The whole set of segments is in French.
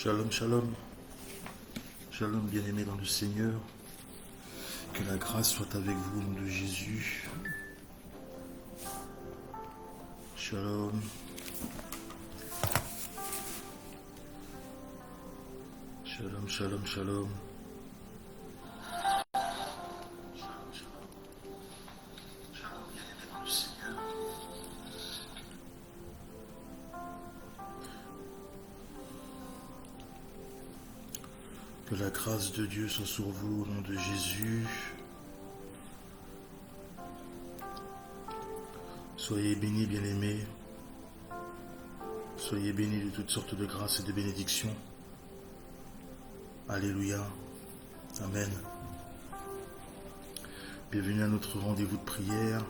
Shalom, shalom. Shalom, bien-aimés dans le Seigneur. Que la grâce soit avec vous au nom de Jésus. Shalom. Shalom, shalom, shalom. Shalom, bien-aimés dans le Seigneur. Que la grâce de Dieu soit sur vous au nom de Jésus. Soyez bénis, bien-aimés. Soyez bénis de toutes sortes de grâces et de bénédictions. Alléluia. Amen. Bienvenue à notre rendez-vous de prière,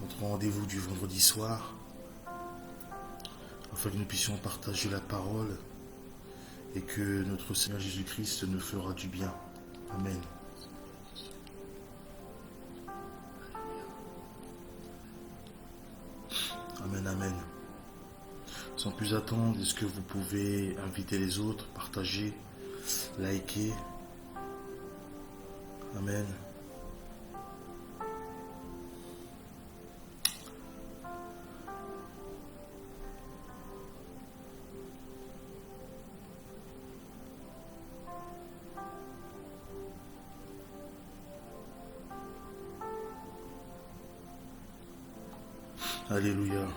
notre rendez-vous du vendredi soir, afin que nous puissions partager la parole et que notre Seigneur Jésus-Christ nous fera du bien. Amen. Amen, amen. Sans plus attendre, est-ce que vous pouvez inviter les autres, partager, liker? Amen. Alléluia.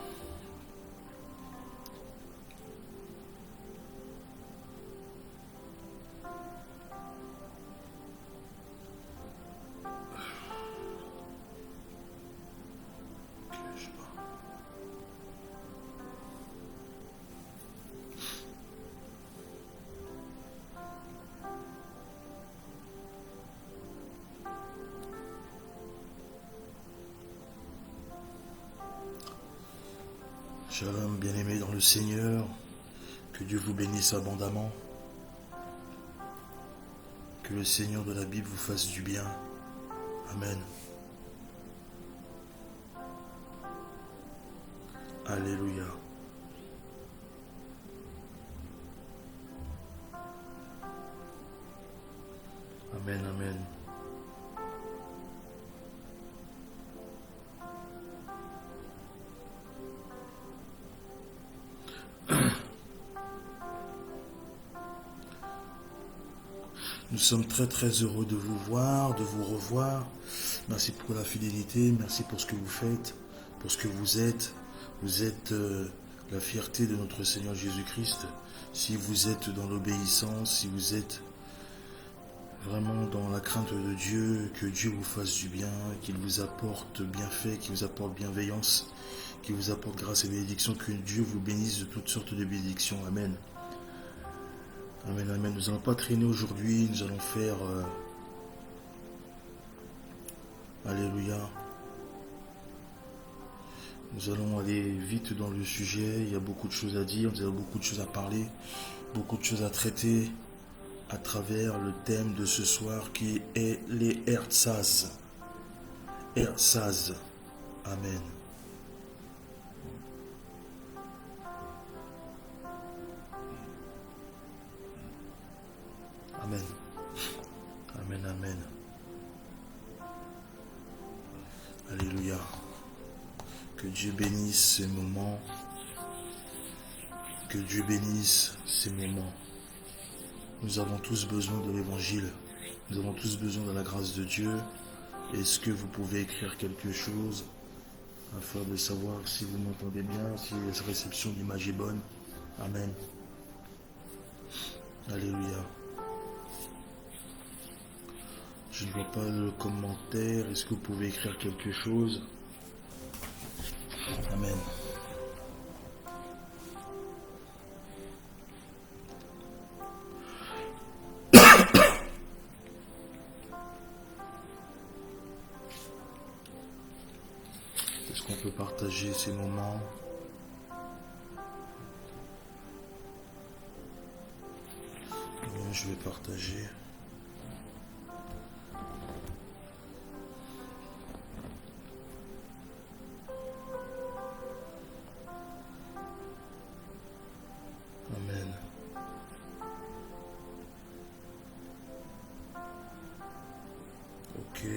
Shalom, bien-aimés dans le Seigneur, que Dieu vous bénisse abondamment, que le Seigneur de la Bible vous fasse du bien. Amen. Alléluia. Amen, amen. Nous sommes très très heureux de vous voir, de vous revoir. Merci pour la fidélité, merci pour ce que vous faites, pour ce que vous êtes. Vous êtes la fierté de notre Seigneur Jésus-Christ. Si vous êtes dans l'obéissance, si vous êtes vraiment dans la crainte de Dieu, que Dieu vous fasse du bien, qu'il vous apporte bienfait, qu'il vous apporte bienveillance, qu'il vous apporte grâce et bénédiction, que Dieu vous bénisse de toutes sortes de bénédictions. Amen. Amen, amen. Nous n'allons pas traîner aujourd'hui, nous allons faire... Alléluia. Nous allons aller vite dans le sujet, il y a beaucoup de choses à dire, nous avons beaucoup de choses à parler, beaucoup de choses à traiter à travers le thème de ce soir qui est les Ertsaz. Ertsaz. Amen. Amen. Amen, amen. Alléluia. Que Dieu bénisse ces moments. Que Dieu bénisse ces moments. Nous avons tous besoin de l'évangile. Nous avons tous besoin de la grâce de Dieu. Est-ce que vous pouvez écrire quelque chose afin de savoir si vous m'entendez bien, si la réception d'image est bonne? Amen. Alléluia. Je ne vois pas le commentaire. Est-ce que vous pouvez écrire quelque chose? Amen. Est-ce qu'on peut partager ces moments? Je vais partager. Amen. Ok.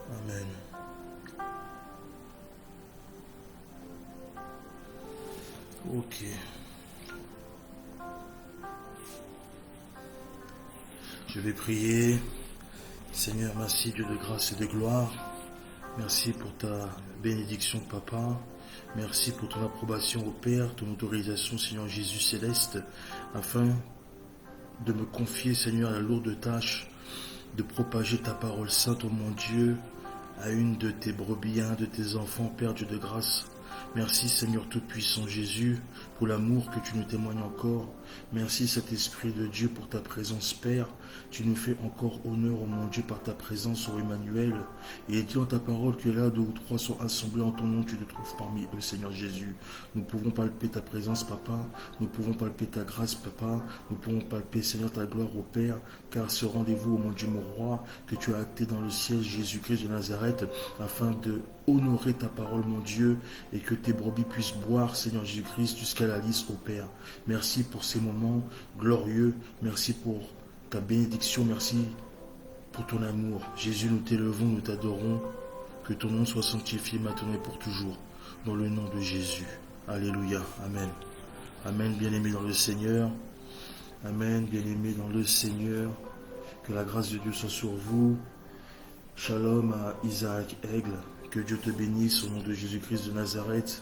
Amen. Ok. Je vais prier. Seigneur, merci Dieu de grâce et de gloire. Merci pour ta bénédiction, Papa. Merci pour ton approbation au Père, ton autorisation, Seigneur Jésus céleste, afin de me confier, Seigneur, à la lourde tâche de propager ta parole sainte, ô mon Dieu, à une de tes brebis, à un de tes enfants, Père Dieu de grâce. Merci Seigneur Tout-Puissant Jésus, pour l'amour que tu nous témoignes encore. Merci Saint-Esprit de Dieu pour ta présence, Père. Tu nous fais encore honneur, ô mon Dieu, par ta présence, ô Emmanuel. Et il dit dans ta parole que là, 2 ou 3 sont assemblés en ton nom, tu te trouves parmi eux, Seigneur Jésus. Nous pouvons palper ta présence, Papa. Nous pouvons palper ta grâce, Papa. Nous pouvons palper, Seigneur, ta gloire au Père. Car ce rendez-vous, ô mon Dieu, mon roi, que tu as acté dans le ciel, Jésus-Christ de Nazareth, afin de honorer ta parole, mon Dieu, et que tes brebis puissent boire, Seigneur Jésus-Christ, jusqu'à la lisse, ô Père. Merci pour ces moments glorieux. Merci pour ta bénédiction. Merci pour ton amour. Jésus, nous t'élevons, nous t'adorons. Que ton nom soit sanctifié maintenant et pour toujours. Dans le nom de Jésus. Alléluia. Amen. Amen, bien-aimés dans le Seigneur. Amen, bien-aimés dans le Seigneur. Que la grâce de Dieu soit sur vous. Shalom à Isaac Aigle. Que Dieu te bénisse au nom de Jésus-Christ de Nazareth.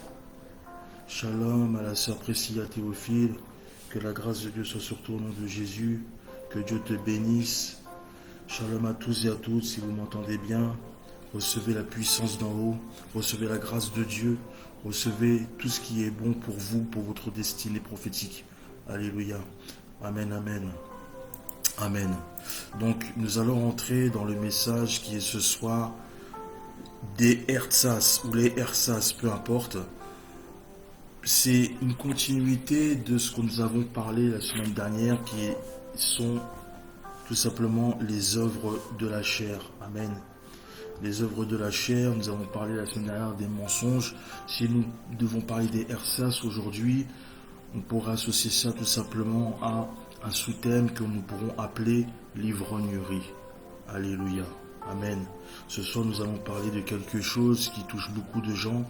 Shalom à la sœur Priscilla Théophile. Que la grâce de Dieu soit sur toi au nom de Jésus. Que Dieu te bénisse. Shalom à tous et à toutes, si vous m'entendez bien. Recevez la puissance d'en haut. Recevez la grâce de Dieu. Recevez tout ce qui est bon pour vous, pour votre destinée prophétique. Alléluia. Amen, amen. Amen. Donc, nous allons entrer dans le message qui est ce soir des Ersas ou les Ersas, peu importe. C'est une continuité de ce que nous avons parlé la semaine dernière, qui sont tout simplement les œuvres de la chair. Amen. Les œuvres de la chair, nous avons parlé la semaine dernière des mensonges. Si nous devons parler des Ersas aujourd'hui, on pourra associer ça tout simplement à un sous-thème que nous pourrons appeler l'ivrognerie. Alléluia. Amen. Ce soir, nous allons parler de quelque chose qui touche beaucoup de gens,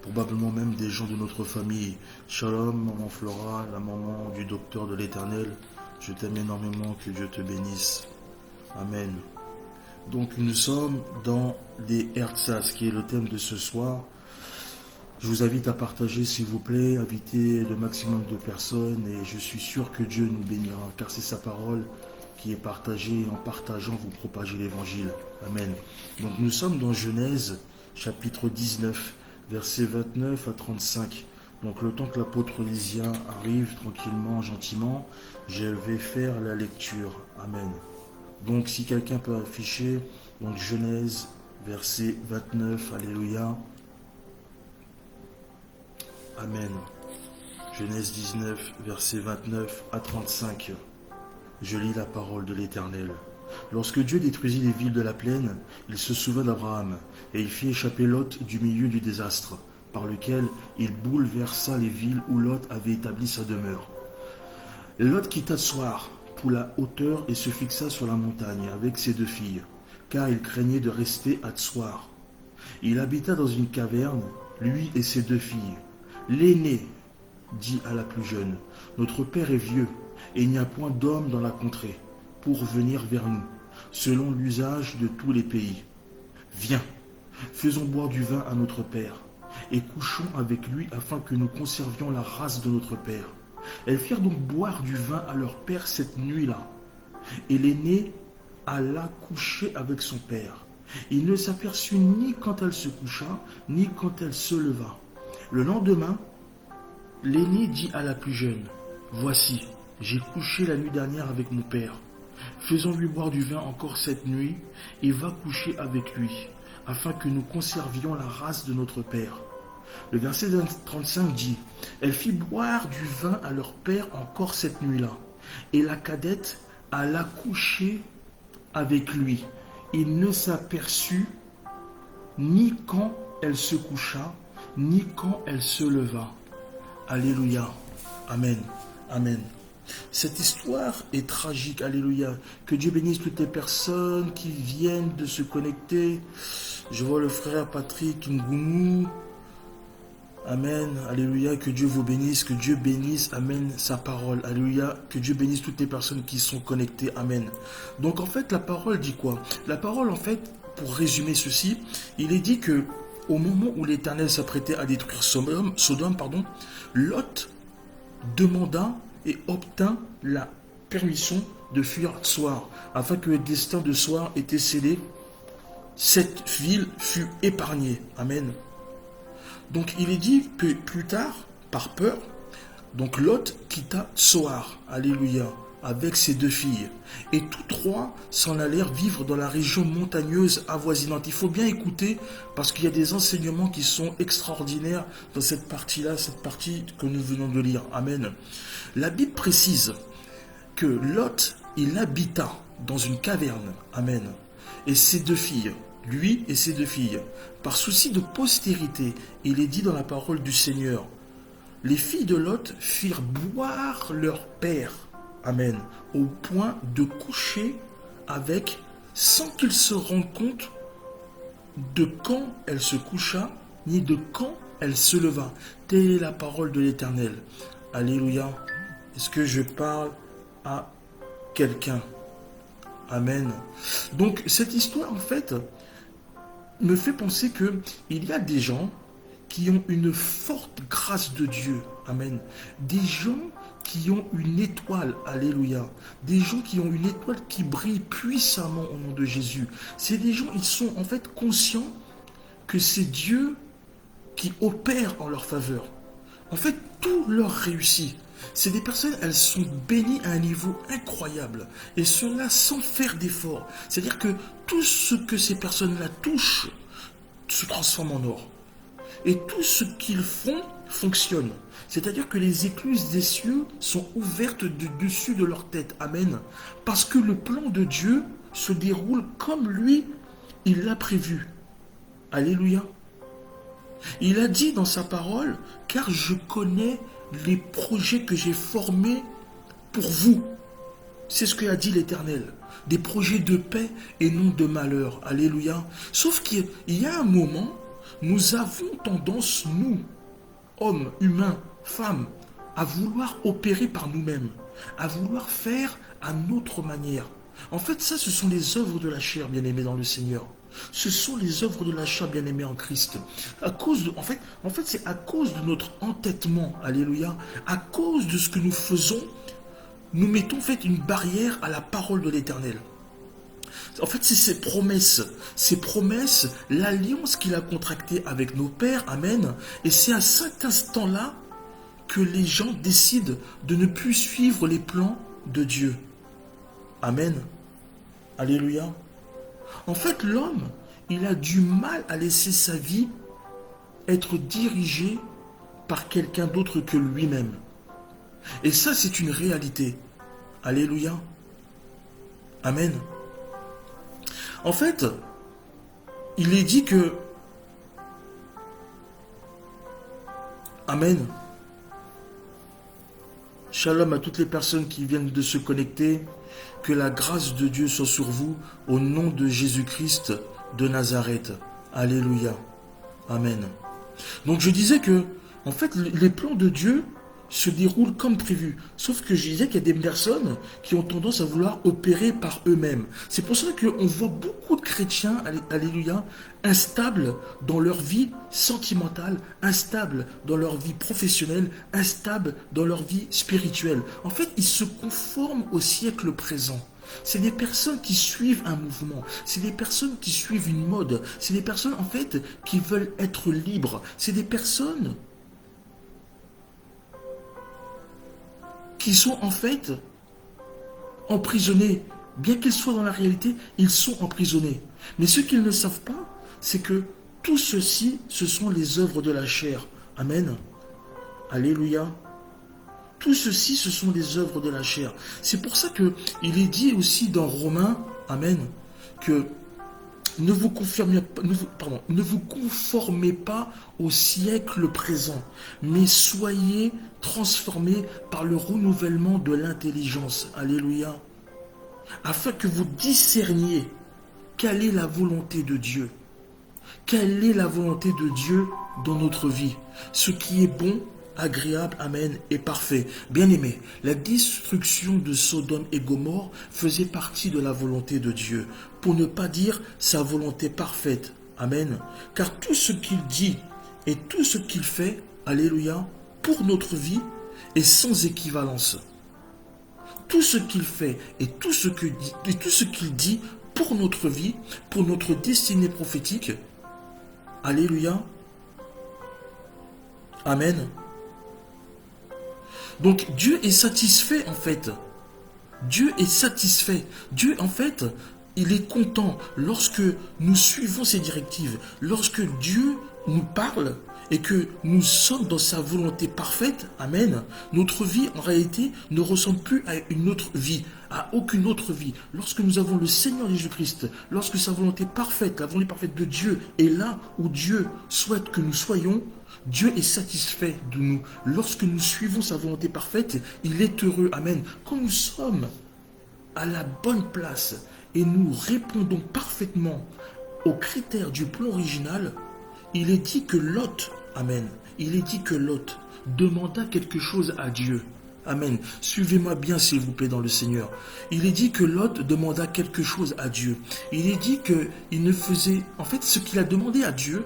probablement même des gens de notre famille. Shalom, maman Flora, la maman du docteur de l'Éternel. Je t'aime énormément, que Dieu te bénisse. Amen. Donc, nous sommes dans les Ersas, qui est le thème de ce soir. Je vous invite à partager, s'il vous plaît, inviter le maximum de personnes, et je suis sûr que Dieu nous bénira, car c'est sa parole qui est partagée, et en partageant, vous propagez l'évangile. Amen. Donc nous sommes dans Genèse, chapitre 19, versets 29 à 35. Donc le temps que l'apôtre Lysien arrive tranquillement, gentiment, je vais faire la lecture. Amen. Donc si quelqu'un peut afficher, donc Genèse, verset 29, alléluia. Amen. Genèse 19, versets 29 à 35. Je lis la parole de l'Éternel. Lorsque Dieu détruisit les villes de la plaine, il se souvint d'Abraham, et il fit échapper Lot du milieu du désastre, par lequel il bouleversa les villes où Lot avait établi sa demeure. Lot quitta Tsoar pour la hauteur et se fixa sur la montagne avec ses 2 filles, car il craignait de rester à Tsoar. Il habita dans une caverne, lui et ses 2 filles. L'aîné dit à la plus jeune, « Notre père est vieux, et il n'y a point d'homme dans la contrée pour venir vers nous, selon l'usage de tous les pays. Viens, faisons boire du vin à notre père, et couchons avec lui afin que nous conservions la race de notre père. » Elles firent donc boire du vin à leur père cette nuit-là, et l'aîné alla coucher avec son père. Il ne s'aperçut ni quand elle se coucha, ni quand elle se leva. Le lendemain, l'aîné dit à la plus jeune, « Voici, j'ai couché la nuit dernière avec mon père. Faisons-lui boire du vin encore cette nuit, et va coucher avec lui, afin que nous conservions la race de notre père. » Le verset 35 dit, « Elle fit boire du vin à leur père encore cette nuit-là, et la cadette alla coucher avec lui. Il ne s'aperçut ni quand elle se coucha, ni quand elle se leva. Alléluia. Amen. Amen. Cette histoire est tragique. Alléluia. Que Dieu bénisse toutes les personnes qui viennent de se connecter. Je vois le frère Patrick Ngoumou. Amen. Alléluia. Que Dieu vous bénisse. Que Dieu bénisse. Amen. Sa parole. Alléluia. Que Dieu bénisse toutes les personnes qui sont connectées. Amen. Donc en fait, la parole dit quoi? La parole, en fait, pour résumer ceci, il est dit que au moment où l'Éternel s'apprêtait à détruire Sodome, Lot demanda et obtint la permission de fuir Tsoar, afin que le destin de Tsoar était scellé. Cette ville fut épargnée. Amen. Donc il est dit que plus tard, par peur, donc Lot quitta Tsoar, alléluia, avec ses 2 filles. Et tous 3 s'en allèrent vivre dans la région montagneuse avoisinante. Il faut bien écouter parce qu'il y a des enseignements qui sont extraordinaires dans cette partie-là, cette partie que nous venons de lire. Amen. La Bible précise que Lot, il habita dans une caverne. Amen. Et ses 2 filles, lui et ses 2 filles, par souci de postérité, il est dit dans la parole du Seigneur, les filles de Lot firent boire leur père, amen, au point de coucher avec sans qu'il se rende compte de quand elle se coucha, ni de quand elle se leva. Telle est la parole de l'Éternel. Alléluia. Est-ce que je parle à quelqu'un? Amen. Donc cette histoire, en fait, me fait penser qu'il y a des gens qui ont une forte grâce de Dieu. Amen. Des gens qui ont une étoile. Alléluia. Des gens qui ont une étoile qui brille puissamment au nom de Jésus. C'est des gens, ils sont en fait conscients que c'est Dieu qui opère en leur faveur. En fait, tout leur réussit. C'est des personnes, elles sont bénies à un niveau incroyable. Et cela sans faire d'effort. C'est-à-dire que tout ce que ces personnes-là touchent se transforme en or. Et tout ce qu'ils font fonctionne. C'est-à-dire que les écluses des cieux sont ouvertes de dessus de leur tête. Amen. Parce que le plan de Dieu se déroule comme lui, il l'a prévu. Alléluia. Il a dit dans sa parole, car je connais les projets que j'ai formés pour vous. C'est ce qu'a dit l'Éternel. Des projets de paix et non de malheur. Alléluia. Sauf qu'il y a un moment, nous avons tendance, nous, hommes, humains, femmes, à vouloir opérer par nous-mêmes, à vouloir faire à notre manière. En fait, ça, ce sont les œuvres de la chair, bien-aimés dans le Seigneur. Ce sont les œuvres de la chair, bien-aimés en Christ. À cause de, en fait, c'est à cause de notre entêtement, alléluia, à cause de ce que nous faisons, nous mettons en fait une barrière à la parole de l'Éternel. En fait, c'est ces promesses, l'alliance qu'il a contractée avec nos pères, amen. Et c'est à cet instant-là que les gens décident de ne plus suivre les plans de Dieu. Amen. Alléluia. En fait, l'homme, il a du mal à laisser sa vie être dirigée par quelqu'un d'autre que lui-même. Et ça, c'est une réalité. Alléluia. Amen. En fait, il est dit que... Amen. Shalom à toutes les personnes qui viennent de se connecter. Que la grâce de Dieu soit sur vous au nom de Jésus-Christ de Nazareth. Alléluia. Amen. Donc je disais que, en fait, les plans de Dieu se déroulent comme prévu. Sauf que je disais qu'il y a des personnes qui ont tendance à vouloir opérer par eux-mêmes. C'est pour ça qu'on voit beaucoup de chrétiens, alléluia, instables dans leur vie sentimentale, instables dans leur vie professionnelle, instables dans leur vie spirituelle. En fait, ils se conforment au siècle présent. C'est des personnes qui suivent un mouvement, c'est des personnes qui suivent une mode, c'est des personnes en fait qui veulent être libres, c'est des personnes qui sont en fait emprisonnés. Bien qu'ils soient dans la réalité, ils sont emprisonnés. Mais ce qu'ils ne savent pas, c'est que tout ceci, ce sont les œuvres de la chair. Amen. Alléluia. Tout ceci, ce sont des œuvres de la chair. C'est pour ça que il est dit aussi dans Romains, amen, que ne vous conformez pas au siècle présent, mais soyez transformés par le renouvellement de l'intelligence. Alléluia. Afin que vous discerniez quelle est la volonté de Dieu. Quelle est la volonté de Dieu dans notre vie? Ce qui est bon, agréable, amen, et parfait. Bien-aimés, la destruction de Sodome et Gomorrhe faisait partie de la volonté de Dieu, pour ne pas dire sa volonté parfaite. Amen. Car tout ce qu'il dit et tout ce qu'il fait, alléluia, pour notre vie est sans équivalence. Tout ce qu'il fait et tout ce qu'il dit pour notre vie, pour notre destinée prophétique, alléluia, amen. Donc Dieu est satisfait en fait. Dieu est satisfait. Dieu en fait, il est content lorsque nous suivons ses directives. Lorsque Dieu nous parle et que nous sommes dans sa volonté parfaite, amen, notre vie en réalité ne ressemble plus à une autre vie, à aucune autre vie. Lorsque nous avons le Seigneur Jésus-Christ, lorsque sa volonté parfaite, la volonté parfaite de Dieu est là où Dieu souhaite que nous soyons, Dieu est satisfait de nous. Lorsque nous suivons sa volonté parfaite, il est heureux. Amen. Quand nous sommes à la bonne place et nous répondons parfaitement aux critères du plan original, il est dit que Lot, amen, il est dit que Lot demanda quelque chose à Dieu. Amen. Suivez-moi bien s'il vous plaît dans le Seigneur. Il est dit que Lot demanda quelque chose à Dieu. Il est dit qu'il ne faisait... En fait, ce qu'il a demandé à Dieu,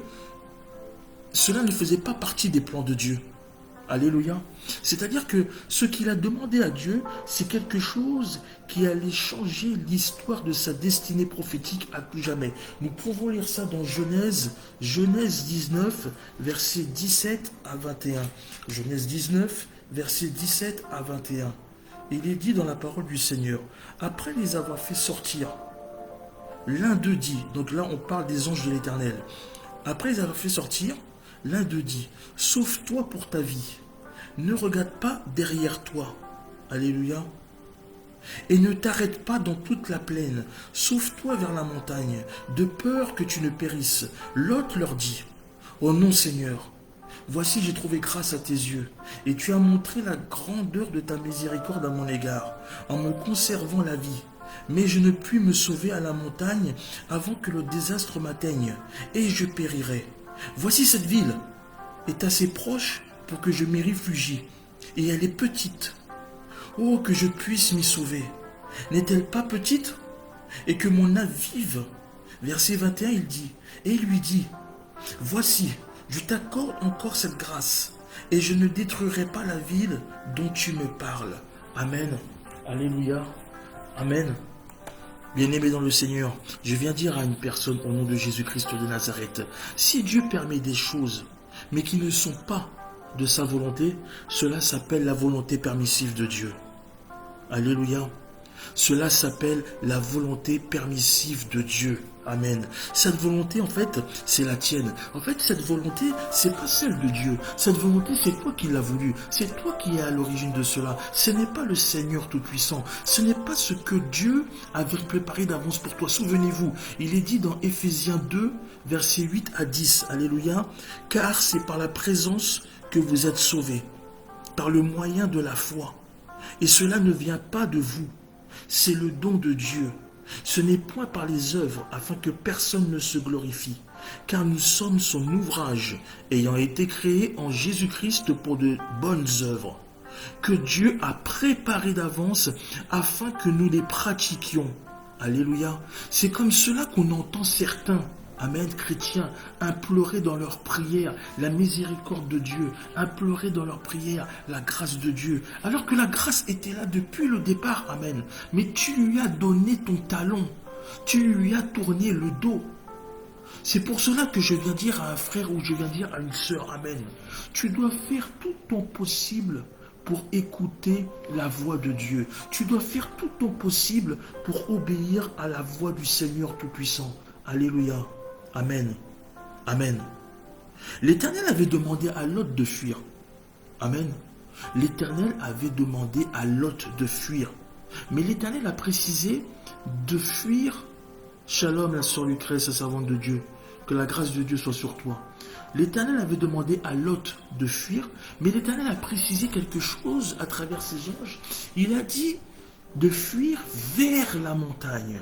cela ne faisait pas partie des plans de Dieu. Alléluia. C'est-à-dire que ce qu'il a demandé à Dieu, c'est quelque chose qui allait changer l'histoire de sa destinée prophétique à tout jamais. Nous pouvons lire ça dans Genèse 19, versets 17 à 21. Genèse 19, versets 17 à 21. Il est dit dans la parole du Seigneur, après les avoir fait sortir, l'un d'eux dit, donc là on parle des anges de l'Éternel, après les avoir fait sortir, l'un d'eux dit, sauve-toi pour ta vie, ne regarde pas derrière toi, alléluia, et ne t'arrête pas dans toute la plaine, sauve-toi vers la montagne, de peur que tu ne périsses. Lot leur dit, oh non Seigneur, voici j'ai trouvé grâce à tes yeux, et tu as montré la grandeur de ta miséricorde à mon égard, en me conservant la vie. Mais je ne puis me sauver à la montagne avant que le désastre m'atteigne, et je périrai. Voici cette ville est assez proche pour que je m'y réfugie, et elle est petite. Oh, que je puisse m'y sauver. N'est-elle pas petite? Et que mon âme vive. Verset 21, il dit, et il lui dit, voici, je t'accorde encore cette grâce, et je ne détruirai pas la ville dont tu me parles. Amen. Alléluia. Amen. Bien-aimé dans le Seigneur, je viens dire à une personne au nom de Jésus-Christ de Nazareth, si Dieu permet des choses, mais qui ne sont pas de sa volonté, cela s'appelle la volonté permissive de Dieu. Alléluia. Cela s'appelle la volonté permissive de Dieu. Amen. Cette volonté, en fait, c'est la tienne. En fait, cette volonté, c'est pas celle de Dieu. Cette volonté, c'est toi qui l'as voulu. C'est toi qui es à l'origine de cela. Ce n'est pas le Seigneur Tout-Puissant. Ce n'est pas ce que Dieu avait préparé d'avance pour toi. Souvenez-vous, il est dit dans Éphésiens 2, versets 8 à 10. Alléluia. Car c'est par la présence que vous êtes sauvés, par le moyen de la foi. Et cela ne vient pas de vous. C'est le don de Dieu. Ce n'est point par les œuvres, afin que personne ne se glorifie, car nous sommes son ouvrage, ayant été créés en Jésus-Christ pour de bonnes œuvres, que Dieu a préparées d'avance, afin que nous les pratiquions. Alléluia. C'est comme cela qu'on entend certains, amen, chrétiens, implorer dans leurs prières la miséricorde de Dieu, implorer dans leurs prières la grâce de Dieu, alors que la grâce était là depuis le départ, amen. Mais tu lui as donné ton talon, tu lui as tourné le dos. C'est pour cela que je viens dire à un frère ou je viens dire à une sœur, amen. Tu dois faire tout ton possible pour écouter la voix de Dieu. Tu dois faire tout ton possible pour obéir à la voix du Seigneur Tout-Puissant. Alléluia. Amen. Amen. L'Éternel avait demandé à Lot de fuir. Amen. l'Éternel avait demandé à Lot de fuir. Mais l'Éternel a précisé de fuir. Shalom, la sœur Lucrèce, la servante de Dieu. Que la grâce de Dieu soit sur toi. L'Éternel avait demandé à Lot de fuir, mais l'Éternel a précisé quelque chose à travers ses anges. Il a dit de fuir vers la montagne.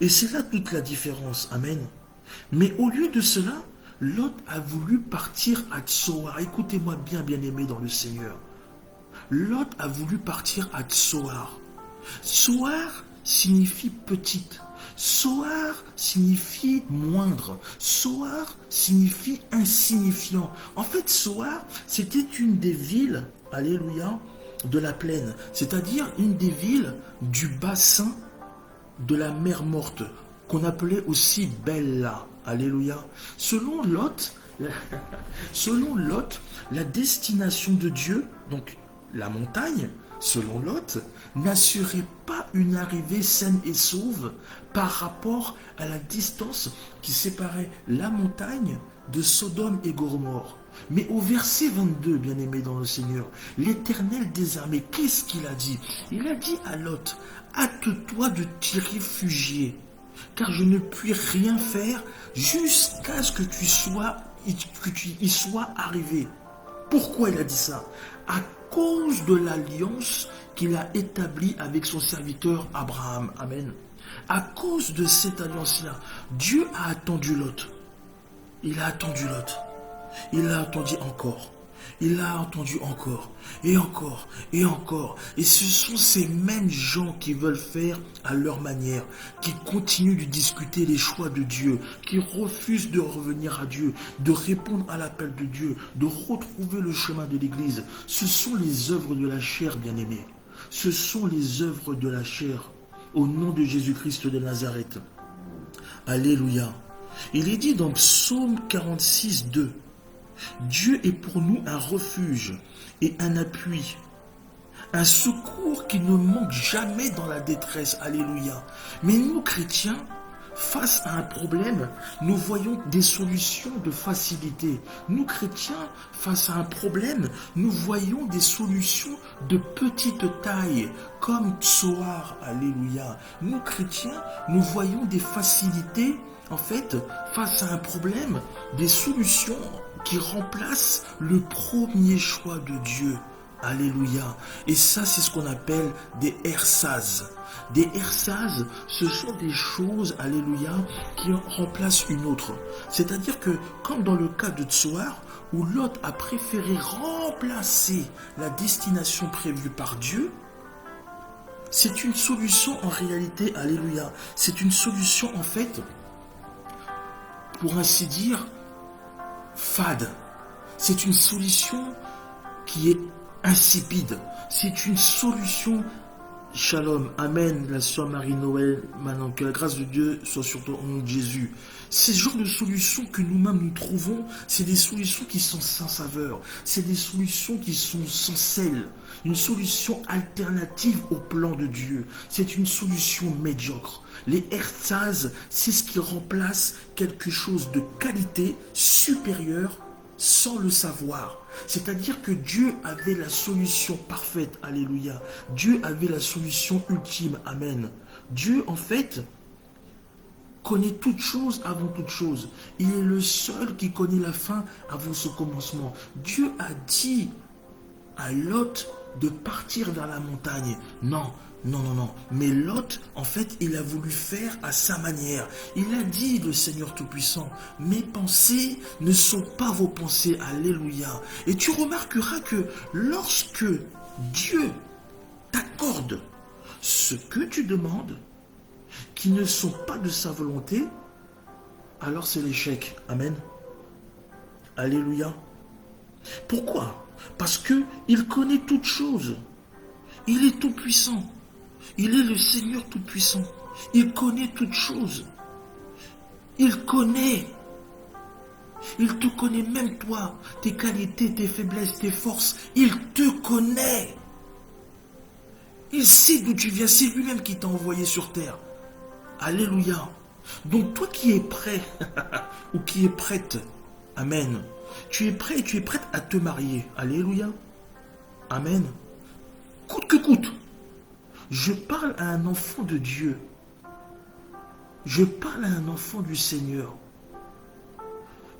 Et c'est là toute la différence. Amen. Mais au lieu de cela, Lot a voulu partir à Tsoar. Écoutez-moi bien, bien-aimés dans le Seigneur. Lot a voulu partir à Tsoar. Tsoar signifie petite. Tsoar signifie moindre. Tsoar signifie insignifiant. En fait, Tsoar, c'était une des villes, alléluia, de la plaine. C'est-à-dire une des villes du bassin de la mer morte, qu'on appelait aussi Bella. Alléluia. Selon Lot, la destination de Dieu, donc la montagne, selon Lot, n'assurait pas une arrivée saine et sauve par rapport à la distance qui séparait la montagne de Sodome et Gomorrhe. Mais au verset 22, bien-aimé dans le Seigneur, l'Éternel des armées, qu'est-ce qu'il a dit? Il a dit à Lot, hâte-toi de t'y réfugier, car je ne puis rien faire jusqu'à ce que tu y sois arrivé. Pourquoi il a dit ça? À cause de l'alliance qu'il a établie avec son serviteur Abraham. Amen. À cause de cette alliance-là, Dieu a attendu Lot. Il a attendu Lot. Il a attendu encore. Il a entendu encore, et encore, et encore. Et ce sont ces mêmes gens qui veulent faire à leur manière, qui continuent de discuter les choix de Dieu, qui refusent de revenir à Dieu, de répondre à l'appel de Dieu, de retrouver le chemin de l'Église. Ce sont les œuvres de la chair, bien-aimés. Ce sont les œuvres de la chair, au nom de Jésus-Christ de Nazareth. Alléluia. Il est dit dans Psaume 46, 2. Dieu est pour nous un refuge et un appui, un secours qui ne manque jamais dans la détresse. Alléluia. Mais nous, chrétiens, face à un problème, nous voyons des solutions de facilité. Nous, chrétiens, face à un problème, nous voyons des solutions de petite taille, comme Tsoar. Alléluia. Nous, chrétiens, nous voyons des facilités, en fait, face à un problème, des solutions qui remplace le premier choix de Dieu. Alléluia. Et ça, c'est ce qu'on appelle des ersaz. Des ersaz, ce sont des choses, alléluia, qui remplacent une autre. C'est-à-dire que, comme dans le cas de Tsoar, où Lot a préféré remplacer la destination prévue par Dieu, c'est une solution en réalité, alléluia. C'est une solution en fait, pour ainsi dire, fade. C'est une solution qui est insipide. C'est une solution. Shalom, amen, la sœur Marie-Noël, maintenant que la grâce de Dieu soit sur toi au nom de Jésus. Ces genres de solutions que nous-mêmes nous trouvons, c'est des solutions qui sont sans saveur, c'est des solutions qui sont sans sel, une solution alternative au plan de Dieu. C'est une solution médiocre. Les ersaz, c'est ce qui remplace quelque chose de qualité supérieure sans le savoir. C'est-à-dire que Dieu avait la solution parfaite, alléluia. Dieu avait la solution ultime, amen. Dieu, en fait, connaît toute chose avant toute chose. Il est le seul qui connaît la fin avant ce commencement. Dieu a dit à Lot de partir vers la montagne. Non. Mais Lot, en fait, il a voulu faire à sa manière. Il a dit, le Seigneur Tout-Puissant, mes pensées ne sont pas vos pensées. Alléluia. Et tu remarqueras que lorsque Dieu t'accorde ce que tu demandes, qui ne sont pas de sa volonté, alors c'est l'échec. Amen. Alléluia. Pourquoi? Parce qu'il connaît toutes choses. Il est tout-puissant. Il est le Seigneur Tout-Puissant. Il connaît toutes choses. Il connaît. Il te connaît même toi, tes qualités, tes faiblesses, tes forces. Il te connaît. Il sait d'où tu viens. C'est lui-même qui t'a envoyé sur terre. Alléluia. Donc toi qui es prêt ou qui es prête, amen. Tu es prêt et tu es prête à te marier. Alléluia. Amen. Coûte que coûte. Je parle à un enfant de Dieu. Je parle à un enfant du Seigneur.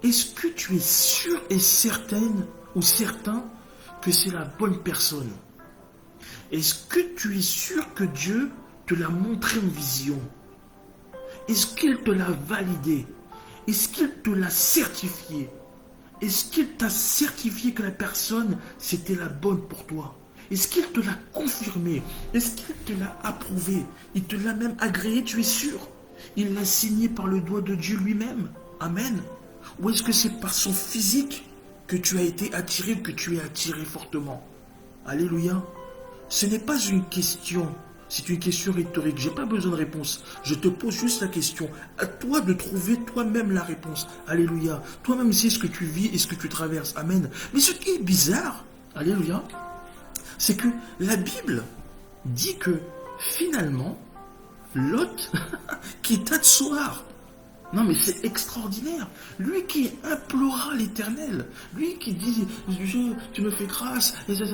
Est-ce que tu es sûr et certaine ou certain que c'est la bonne personne? Est-ce que tu es sûr que Dieu te l'a montré en vision? Est-ce qu'il te l'a validé? Est-ce qu'il te l'a certifié? Est-ce qu'il t'a certifié que la personne, c'était la bonne pour toi? Est-ce qu'il te l'a confirmé? Est-ce qu'il te l'a approuvé? Il te l'a même agréé, tu es sûr? Il l'a signé par le doigt de Dieu lui-même. Amen. Ou est-ce que c'est par son physique que tu as été attiré, que tu es attiré fortement? Alléluia. Ce n'est pas une question, c'est une question rhétorique. Je n'ai pas besoin de réponse. Je te pose juste la question. À toi de trouver toi-même la réponse. Alléluia. Toi-même sais ce que tu vis et ce que tu traverses. Amen. Mais ce qui est bizarre, alléluia, c'est que la Bible dit que finalement, Lot quitta Tsoar. Non mais c'est extraordinaire. Lui qui implora l'Éternel, lui qui dit tu me fais grâce, et ça,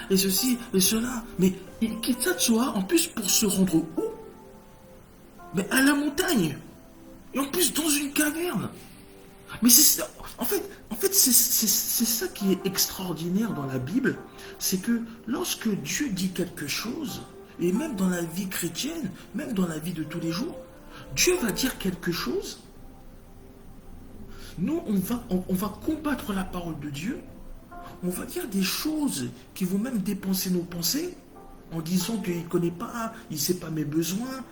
et ceci, et cela. Mais il quitta Tsoar en plus pour se rendre où? Mais à la montagne. Et en plus dans une caverne. Mais c'est en fait c'est ça qui est extraordinaire dans la Bible, c'est que lorsque Dieu dit quelque chose, et même dans la vie chrétienne, même dans la vie de tous les jours, Dieu va dire quelque chose. Nous, on va combattre la parole de Dieu. On va dire des choses qui vont même dépenser nos pensées en disant qu'il ne connaît pas, il ne sait pas mes besoins.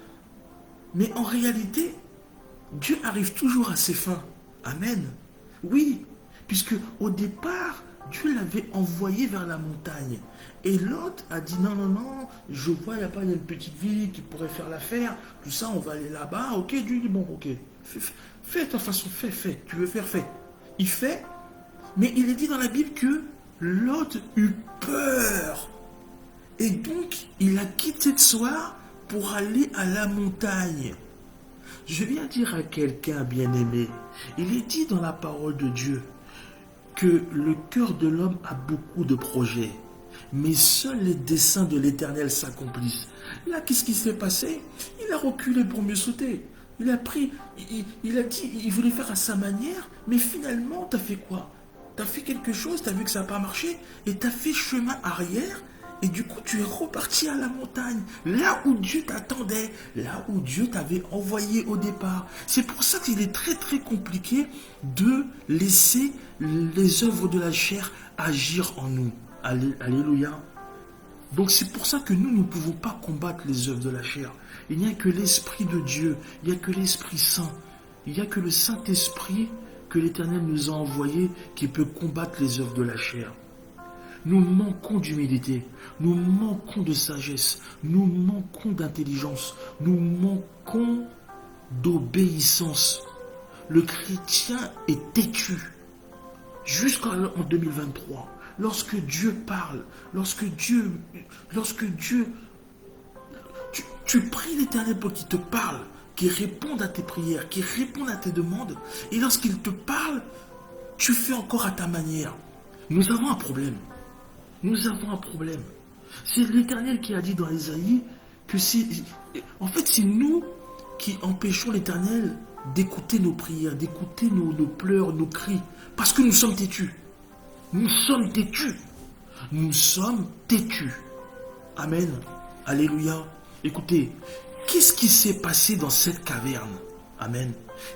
Mais en réalité, Dieu arrive toujours à ses fins. Amen. Oui, puisque au départ, Dieu l'avait envoyé vers la montagne. Et l'autre a dit non, je vois, il y a une petite ville qui pourrait faire l'affaire, tout ça, on va aller là-bas. Ok, Dieu dit bon, ok, fais de ta façon, fais, tu veux faire, fais. Il fait, mais il est dit dans la Bible que Lot eut peur. Et donc, il a quitté le soir pour aller à la montagne. Je viens dire à quelqu'un bien-aimé, il est dit dans la parole de Dieu que le cœur de l'homme a beaucoup de projets, mais seuls les desseins de l'Éternel s'accomplissent. Là, qu'est-ce qui s'est passé? Il a reculé pour mieux sauter. Il a pris, il a dit, il voulait faire à sa manière, mais finalement, tu as fait quoi? Tu as fait quelque chose, tu as vu que ça n'a pas marché, et tu as fait chemin arrière, et du coup, tu es reparti à la montagne, là où Dieu t'attendait, là où Dieu t'avait envoyé au départ. C'est pour ça qu'il est très très compliqué de laisser les œuvres de la chair agir en nous. Alléluia. Donc c'est pour ça que nous ne pouvons pas combattre les œuvres de la chair. Il n'y a que l'Esprit de Dieu, il n'y a que l'Esprit Saint, il n'y a que le Saint-Esprit que l'Éternel nous a envoyé qui peut combattre les œuvres de la chair. Nous manquons d'humilité, nous manquons de sagesse, nous manquons d'intelligence, nous manquons d'obéissance. Le chrétien est têtu jusqu'en 2023. Lorsque Dieu parle, lorsque Dieu, tu pries l'Éternel pour qu'il te parle, qu'il réponde à tes prières, qu'il réponde à tes demandes, et lorsqu'il te parle, tu fais encore à ta manière. Nous avons un problème. Nous avons un problème. C'est l'Éternel qui a dit dans Ésaïe que c'est nous qui empêchons l'Éternel d'écouter nos prières, d'écouter nos pleurs, nos cris, parce que nous sommes têtus. Nous sommes têtus. Nous sommes têtus. Amen. Alléluia. Écoutez, qu'est-ce qui s'est passé dans cette caverne? Amen.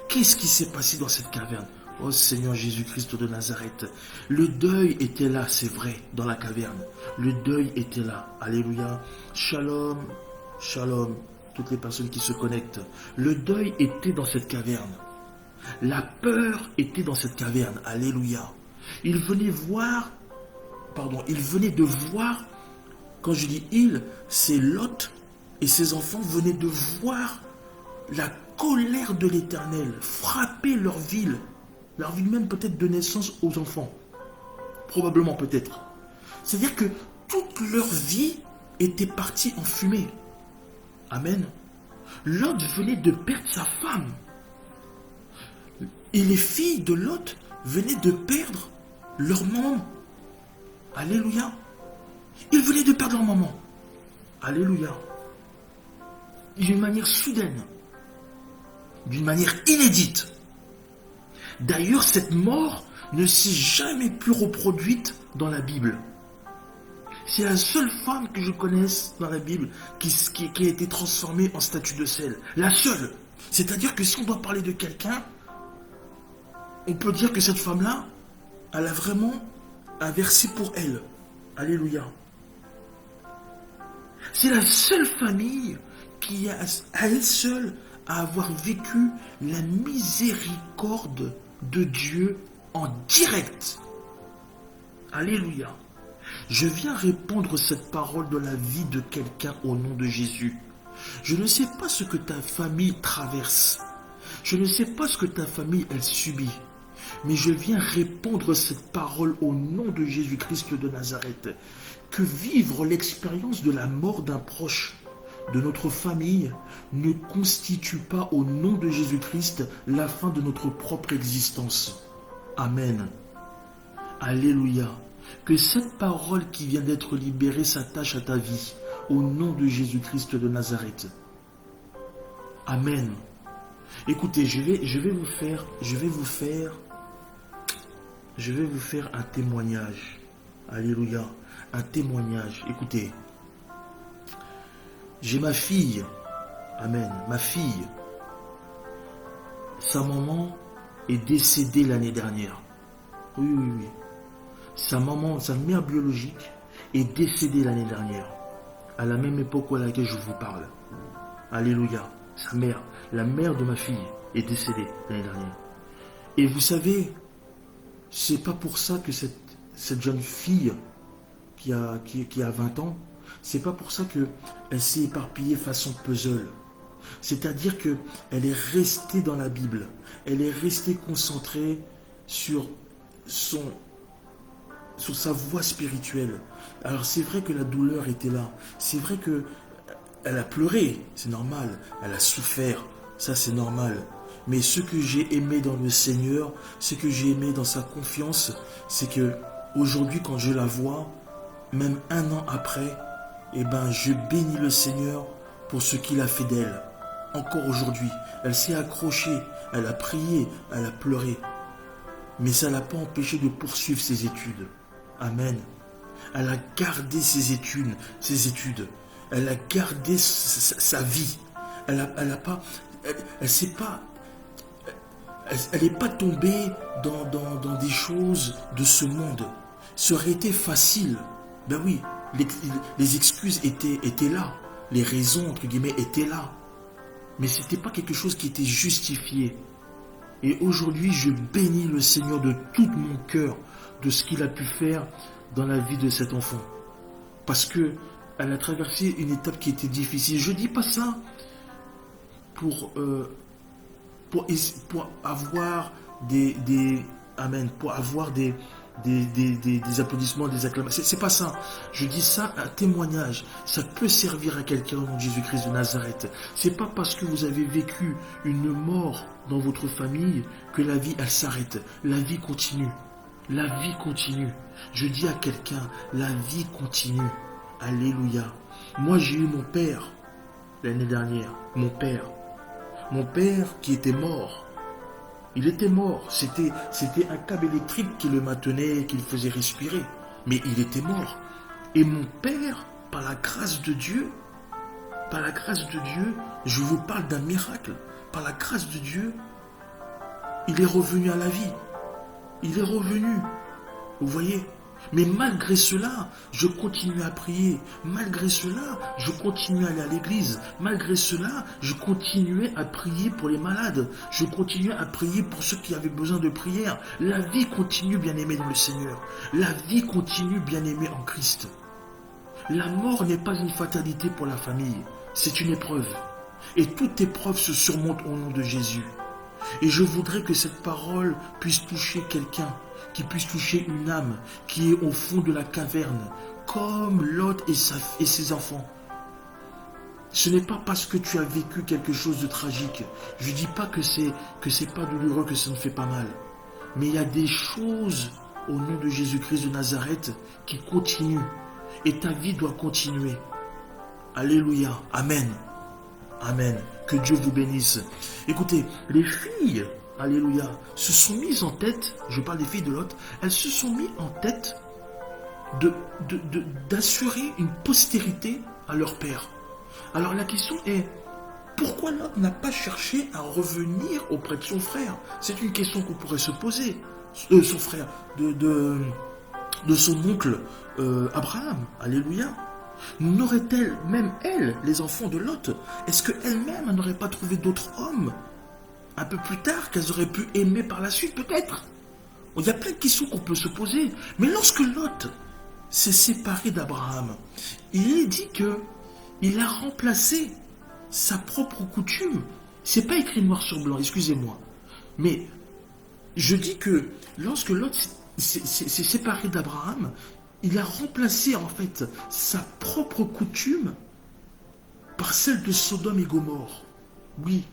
Qu'est-ce qui s'est passé dans cette caverne? Oh Seigneur Jésus-Christ de Nazareth. Le deuil était là, c'est vrai, dans la caverne. Le deuil était là. Alléluia. Shalom. Shalom. Toutes les personnes qui se connectent. Le deuil était dans cette caverne. La peur était dans cette caverne. Alléluia. Il venait de voir, quand je dis il, c'est Lot et ses enfants venaient de voir la colère de l'Éternel frapper leur ville même peut-être de naissance aux enfants. Probablement peut-être. C'est-à-dire que toute leur vie était partie en fumée. Amen. Lot venait de perdre sa femme. Et les filles de Lot venaient de perdre leur maman. Alléluia. Ils venaient de perdre leur maman. Alléluia. D'une manière soudaine. D'une manière inédite. D'ailleurs, cette mort ne s'est jamais plus reproduite dans la Bible. C'est la seule femme que je connaisse dans la Bible qui a été transformée en statue de sel. La seule. C'est-à-dire que si on doit parler de quelqu'un, on peut dire que cette femme-là, elle a vraiment un verset pour elle. Alléluia. C'est la seule famille qui a à elle seule à avoir vécu la miséricorde de Dieu en direct. Alléluia. Je viens répondre cette parole de la vie de quelqu'un au nom de Jésus. Je ne sais pas ce que ta famille traverse. Je ne sais pas ce que ta famille, elle subit. Mais je viens répondre cette parole au nom de Jésus-Christ de Nazareth. Que vivre l'expérience de la mort d'un proche de notre famille ne constitue pas au nom de Jésus-Christ la fin de notre propre existence. Amen. Alléluia. Que cette parole qui vient d'être libérée s'attache à ta vie au nom de Jésus-Christ de Nazareth. Amen. Écoutez, je vais vous faire un témoignage. Alléluia. Un témoignage. Écoutez. J'ai ma fille. Amen. Ma fille. Sa maman est décédée l'année dernière. Oui, oui, oui. Sa maman, sa mère biologique, est décédée l'année dernière. À la même époque à laquelle je vous parle. Alléluia. Sa mère, la mère de ma fille, est décédée l'année dernière. Et vous savez, c'est pas pour ça que cette jeune fille qui a 20 ans, c'est pas pour ça qu'elle s'est éparpillée façon puzzle. C'est-à-dire qu'elle est restée dans la Bible. Elle est restée concentrée sur sa voie spirituelle. Alors c'est vrai que la douleur était là. C'est vrai qu'elle a pleuré, c'est normal. Elle a souffert, ça c'est normal. Mais ce que j'ai aimé dans le Seigneur, ce que j'ai aimé dans sa confiance, c'est que aujourd'hui quand je la vois, même 1 an après, je bénis le Seigneur pour ce qu'il a fait d'elle. Encore aujourd'hui, elle s'est accrochée, elle a prié, elle a pleuré. Mais ça ne l'a pas empêché de poursuivre ses études. Amen. Elle a gardé ses études. Elle a gardé sa vie. Elle n'est pas tombée dans des choses de ce monde. Ça aurait été facile. Ben oui, les excuses étaient là. Les raisons, entre guillemets, étaient là. Mais ce n'était pas quelque chose qui était justifié. Et aujourd'hui, je bénis le Seigneur de tout mon cœur de ce qu'il a pu faire dans la vie de cet enfant. Parce qu'elle a traversé une étape qui était difficile. Je ne dis pas ça pour avoir pour avoir des applaudissements, des acclamations. C'est pas ça. Je dis ça, un témoignage. Ça peut servir à quelqu'un au nom de Jésus-Christ de Nazareth. C'est pas parce que vous avez vécu une mort dans votre famille que la vie, elle s'arrête. La vie continue. La vie continue. Je dis à quelqu'un, la vie continue. Alléluia. Moi, j'ai eu mon père l'année dernière. Mon père qui était mort. Il était mort. C'était un câble électrique qui le maintenait, qui le faisait respirer. Mais il était mort. Et mon père, par la grâce de Dieu, je vous parle d'un miracle. Par la grâce de Dieu, il est revenu à la vie. Il est revenu. Vous voyez? Mais malgré cela, je continue à prier. Malgré cela, je continue à aller à l'église. Malgré cela, je continuais à prier pour les malades. Je continuais à prier pour ceux qui avaient besoin de prière. La vie continue, bien-aimé dans le Seigneur. La vie continue, bien-aimé en Christ. La mort n'est pas une fatalité pour la famille. C'est une épreuve. Et toute épreuve se surmonte au nom de Jésus. Et je voudrais que cette parole puisse toucher quelqu'un, qui puisse toucher une âme qui est au fond de la caverne, comme Lot et ses enfants. Ce n'est pas parce que tu as vécu quelque chose de tragique. Je ne dis pas que c'est pas douloureux, que ça ne fait pas mal. Mais il y a des choses au nom de Jésus-Christ de Nazareth qui continuent. Et ta vie doit continuer. Alléluia. Amen. Amen. Que Dieu vous bénisse. Écoutez, les filles, alléluia, se sont mises en tête, je parle des filles de Lot, elles se sont mises en tête d'assurer une postérité à leur père. Alors la question est, pourquoi Lot n'a pas cherché à revenir auprès de son frère? C'est une question qu'on pourrait se poser. Son frère, de son oncle Abraham. Alléluia. N'aurait-elle, même elle, les enfants de Lot, est-ce qu'elle-même n'aurait pas trouvé d'autres hommes un peu plus tard qu'elles auraient pu aimer par la suite, peut-être? Il y a plein de questions qu'on peut se poser. Mais lorsque Lot s'est séparé d'Abraham, il est dit qu'il a remplacé sa propre coutume. C'est pas écrit noir sur blanc, excusez-moi. Mais je dis que lorsque Lot s'est séparé d'Abraham, il a remplacé en fait sa propre coutume par celle de Sodome et Gomorrhe. Oui.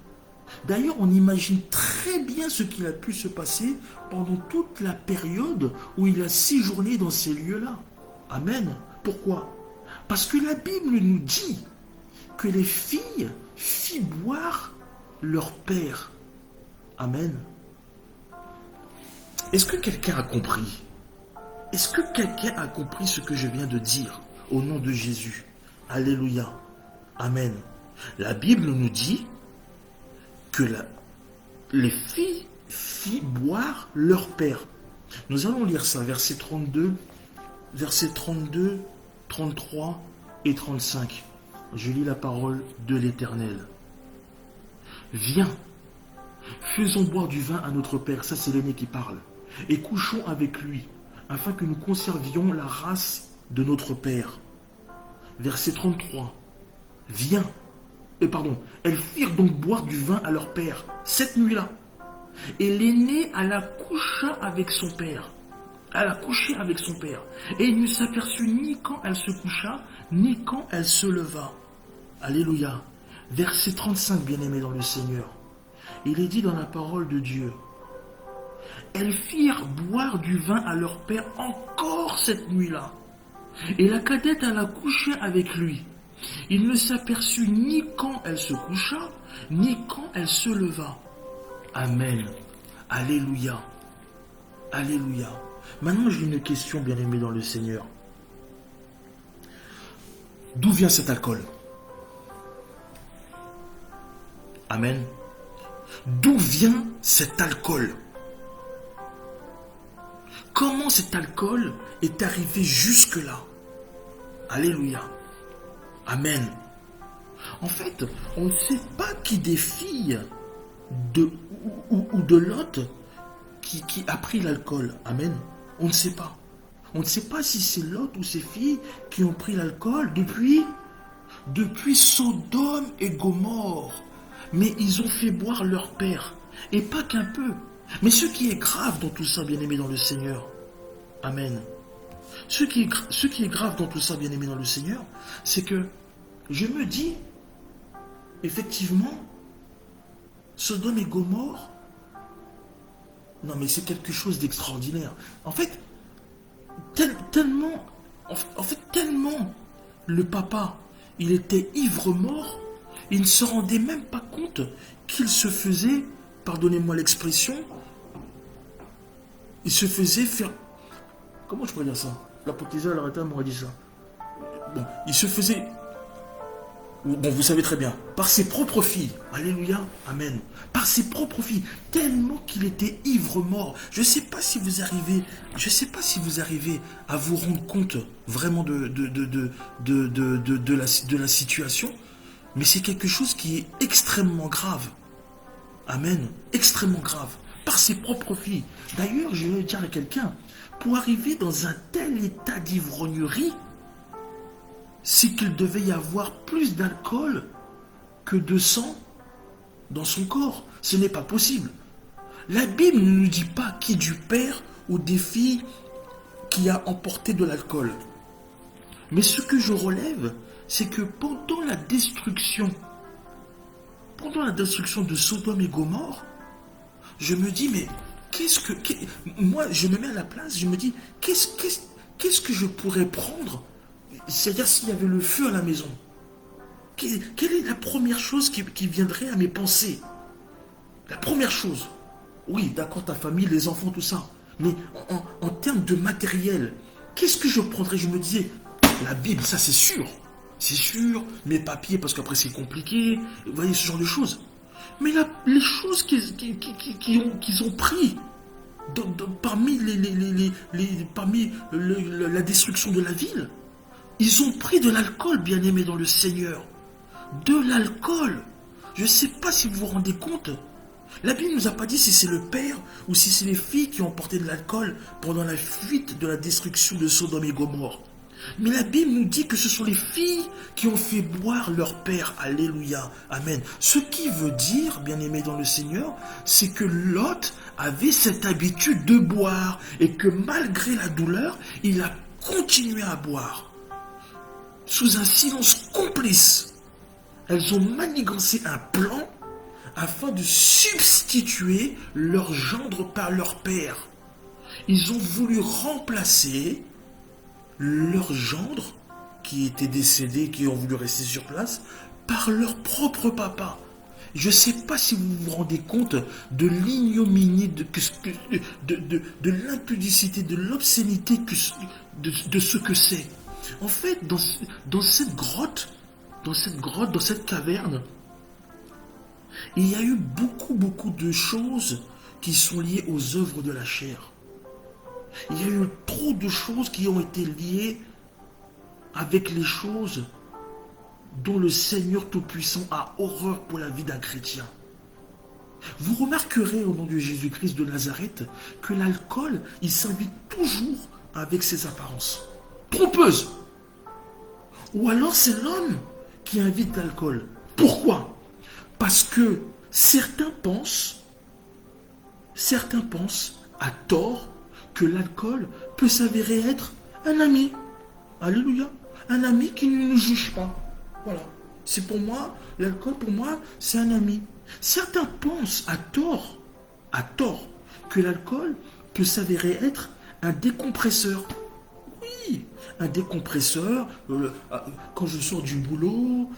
D'ailleurs, on imagine très bien ce qu'il a pu se passer pendant toute la période où il a séjourné dans ces lieux-là. Amen. Pourquoi? Parce que la Bible nous dit que les filles fit boire leur père. Amen. Est-ce que quelqu'un a compris? Est-ce que quelqu'un a compris ce que je viens de dire au nom de Jésus? Alléluia. Amen. La Bible nous dit que les filles fit boire leur père. Nous allons lire ça, versets 32, 33 et 35. Je lis la parole de l'Éternel. Viens, faisons boire du vin à notre père, ça c'est l'aîné qui parle, et couchons avec lui, afin que nous conservions la race de notre père. Verset 33. Viens. Elles firent donc boire du vin à leur père, cette nuit-là. Et l'aînée alla coucher avec son père. Elle a couché avec son père. Et il ne s'aperçut ni quand elle se coucha, ni quand elle se leva. Alléluia. Verset 35, bien-aimés dans le Seigneur. Il est dit dans la parole de Dieu. Elles firent boire du vin à leur père encore cette nuit-là. Et la cadette alla coucher avec lui. Il ne s'aperçut ni quand elle se coucha, ni quand elle se leva. Amen. Alléluia. Alléluia. Maintenant, j'ai une question, bien-aimée dans le Seigneur. D'où vient cet alcool? Amen. D'où vient cet alcool? Comment cet alcool est arrivé jusque-là? Alléluia. Amen. En fait, on ne sait pas qui des filles ou de Lot qui a pris l'alcool. Amen. On ne sait pas. On ne sait pas si c'est Lot ou ses filles qui ont pris l'alcool depuis Sodome et Gomorrhe. Mais ils ont fait boire leur père. Et pas qu'un peu. Mais ce qui est grave dans tout ça, bien-aimé dans le Seigneur. Amen. Ce qui est grave dans tout ça, bien-aimé dans le Seigneur, c'est que je me dis, effectivement, Sodome et Gomorre, non mais c'est quelque chose d'extraordinaire. En fait, tellement le papa, il était ivre-mort, il ne se rendait même pas compte qu'il se faisait, pardonnez-moi l'expression, il se faisait faire... Comment je pourrais dire ça? L'apothéose, l'arrêta m'aurait dit ça. Bon, il se faisait... Bon, vous savez très bien, par ses propres filles, alléluia, amen, par ses propres filles, tellement qu'il était ivre-mort. Je ne sais pas si vous arrivez à vous rendre compte vraiment de la situation, mais c'est quelque chose qui est extrêmement grave. Amen, extrêmement grave, par ses propres filles. D'ailleurs, je vais dire à quelqu'un, pour arriver dans un tel état d'ivrognerie, c'est qu'il devait y avoir plus d'alcool que de sang dans son corps. Ce n'est pas possible. La Bible ne nous dit pas qui du père ou des filles qui a emporté de l'alcool. Mais ce que je relève, c'est que pendant la destruction de Sodome et Gomorre, je me dis, mais moi, je me mets à la place, je me dis, qu'est-ce que je pourrais prendre C'est-à-dire s'il y avait le feu à la maison, quelle est la première chose qui viendrait à mes pensées? La première chose. Oui, d'accord, ta famille, les enfants, tout ça. Mais en termes de matériel, qu'est-ce que je prendrais? Je me disais, la Bible, ça c'est sûr. C'est sûr, mes papiers, parce qu'après c'est compliqué. Vous voyez, ce genre de choses. Mais les choses qu'ils ont pris parmi, parmi la destruction de la ville, ils ont pris de l'alcool, bien-aimés dans le Seigneur. De l'alcool. Je ne sais pas si vous vous rendez compte. La Bible ne nous a pas dit si c'est le père ou si c'est les filles qui ont porté de l'alcool pendant la fuite de la destruction de Sodome et Gomorrhe. Mais la Bible nous dit que ce sont les filles qui ont fait boire leur père. Alléluia. Amen. Ce qui veut dire, bien-aimés dans le Seigneur, c'est que Lot avait cette habitude de boire et que malgré la douleur, il a continué à boire. Sous un silence complice, elles ont manigancé un plan afin de substituer leur gendre par leur père. Ils ont voulu remplacer leur gendre, qui était décédé, qui ont voulu rester sur place, par leur propre papa. Je ne sais pas si vous vous rendez compte de l'ignominie, de l'impudicité, de l'obscénité de ce que c'est. En fait, dans cette grotte, dans cette caverne, il y a eu beaucoup de choses qui sont liées aux œuvres de la chair. Il y a eu trop de choses qui ont été liées avec les choses dont le Seigneur Tout-Puissant a horreur pour la vie d'un chrétien. Vous remarquerez au nom de Jésus-Christ de Nazareth que l'alcool, il s'invite toujours avec ses apparences trompeuses. Ou alors c'est l'homme qui invite l'alcool. Pourquoi? Parce que certains pensent à tort que l'alcool peut s'avérer être un ami. Alléluia. Un ami qui ne nous juge pas. Voilà. C'est pour moi, l'alcool pour moi, c'est un ami. Certains pensent à tort, que l'alcool peut s'avérer être un décompresseur. Oui, un décompresseur. Quand je sors du boulot,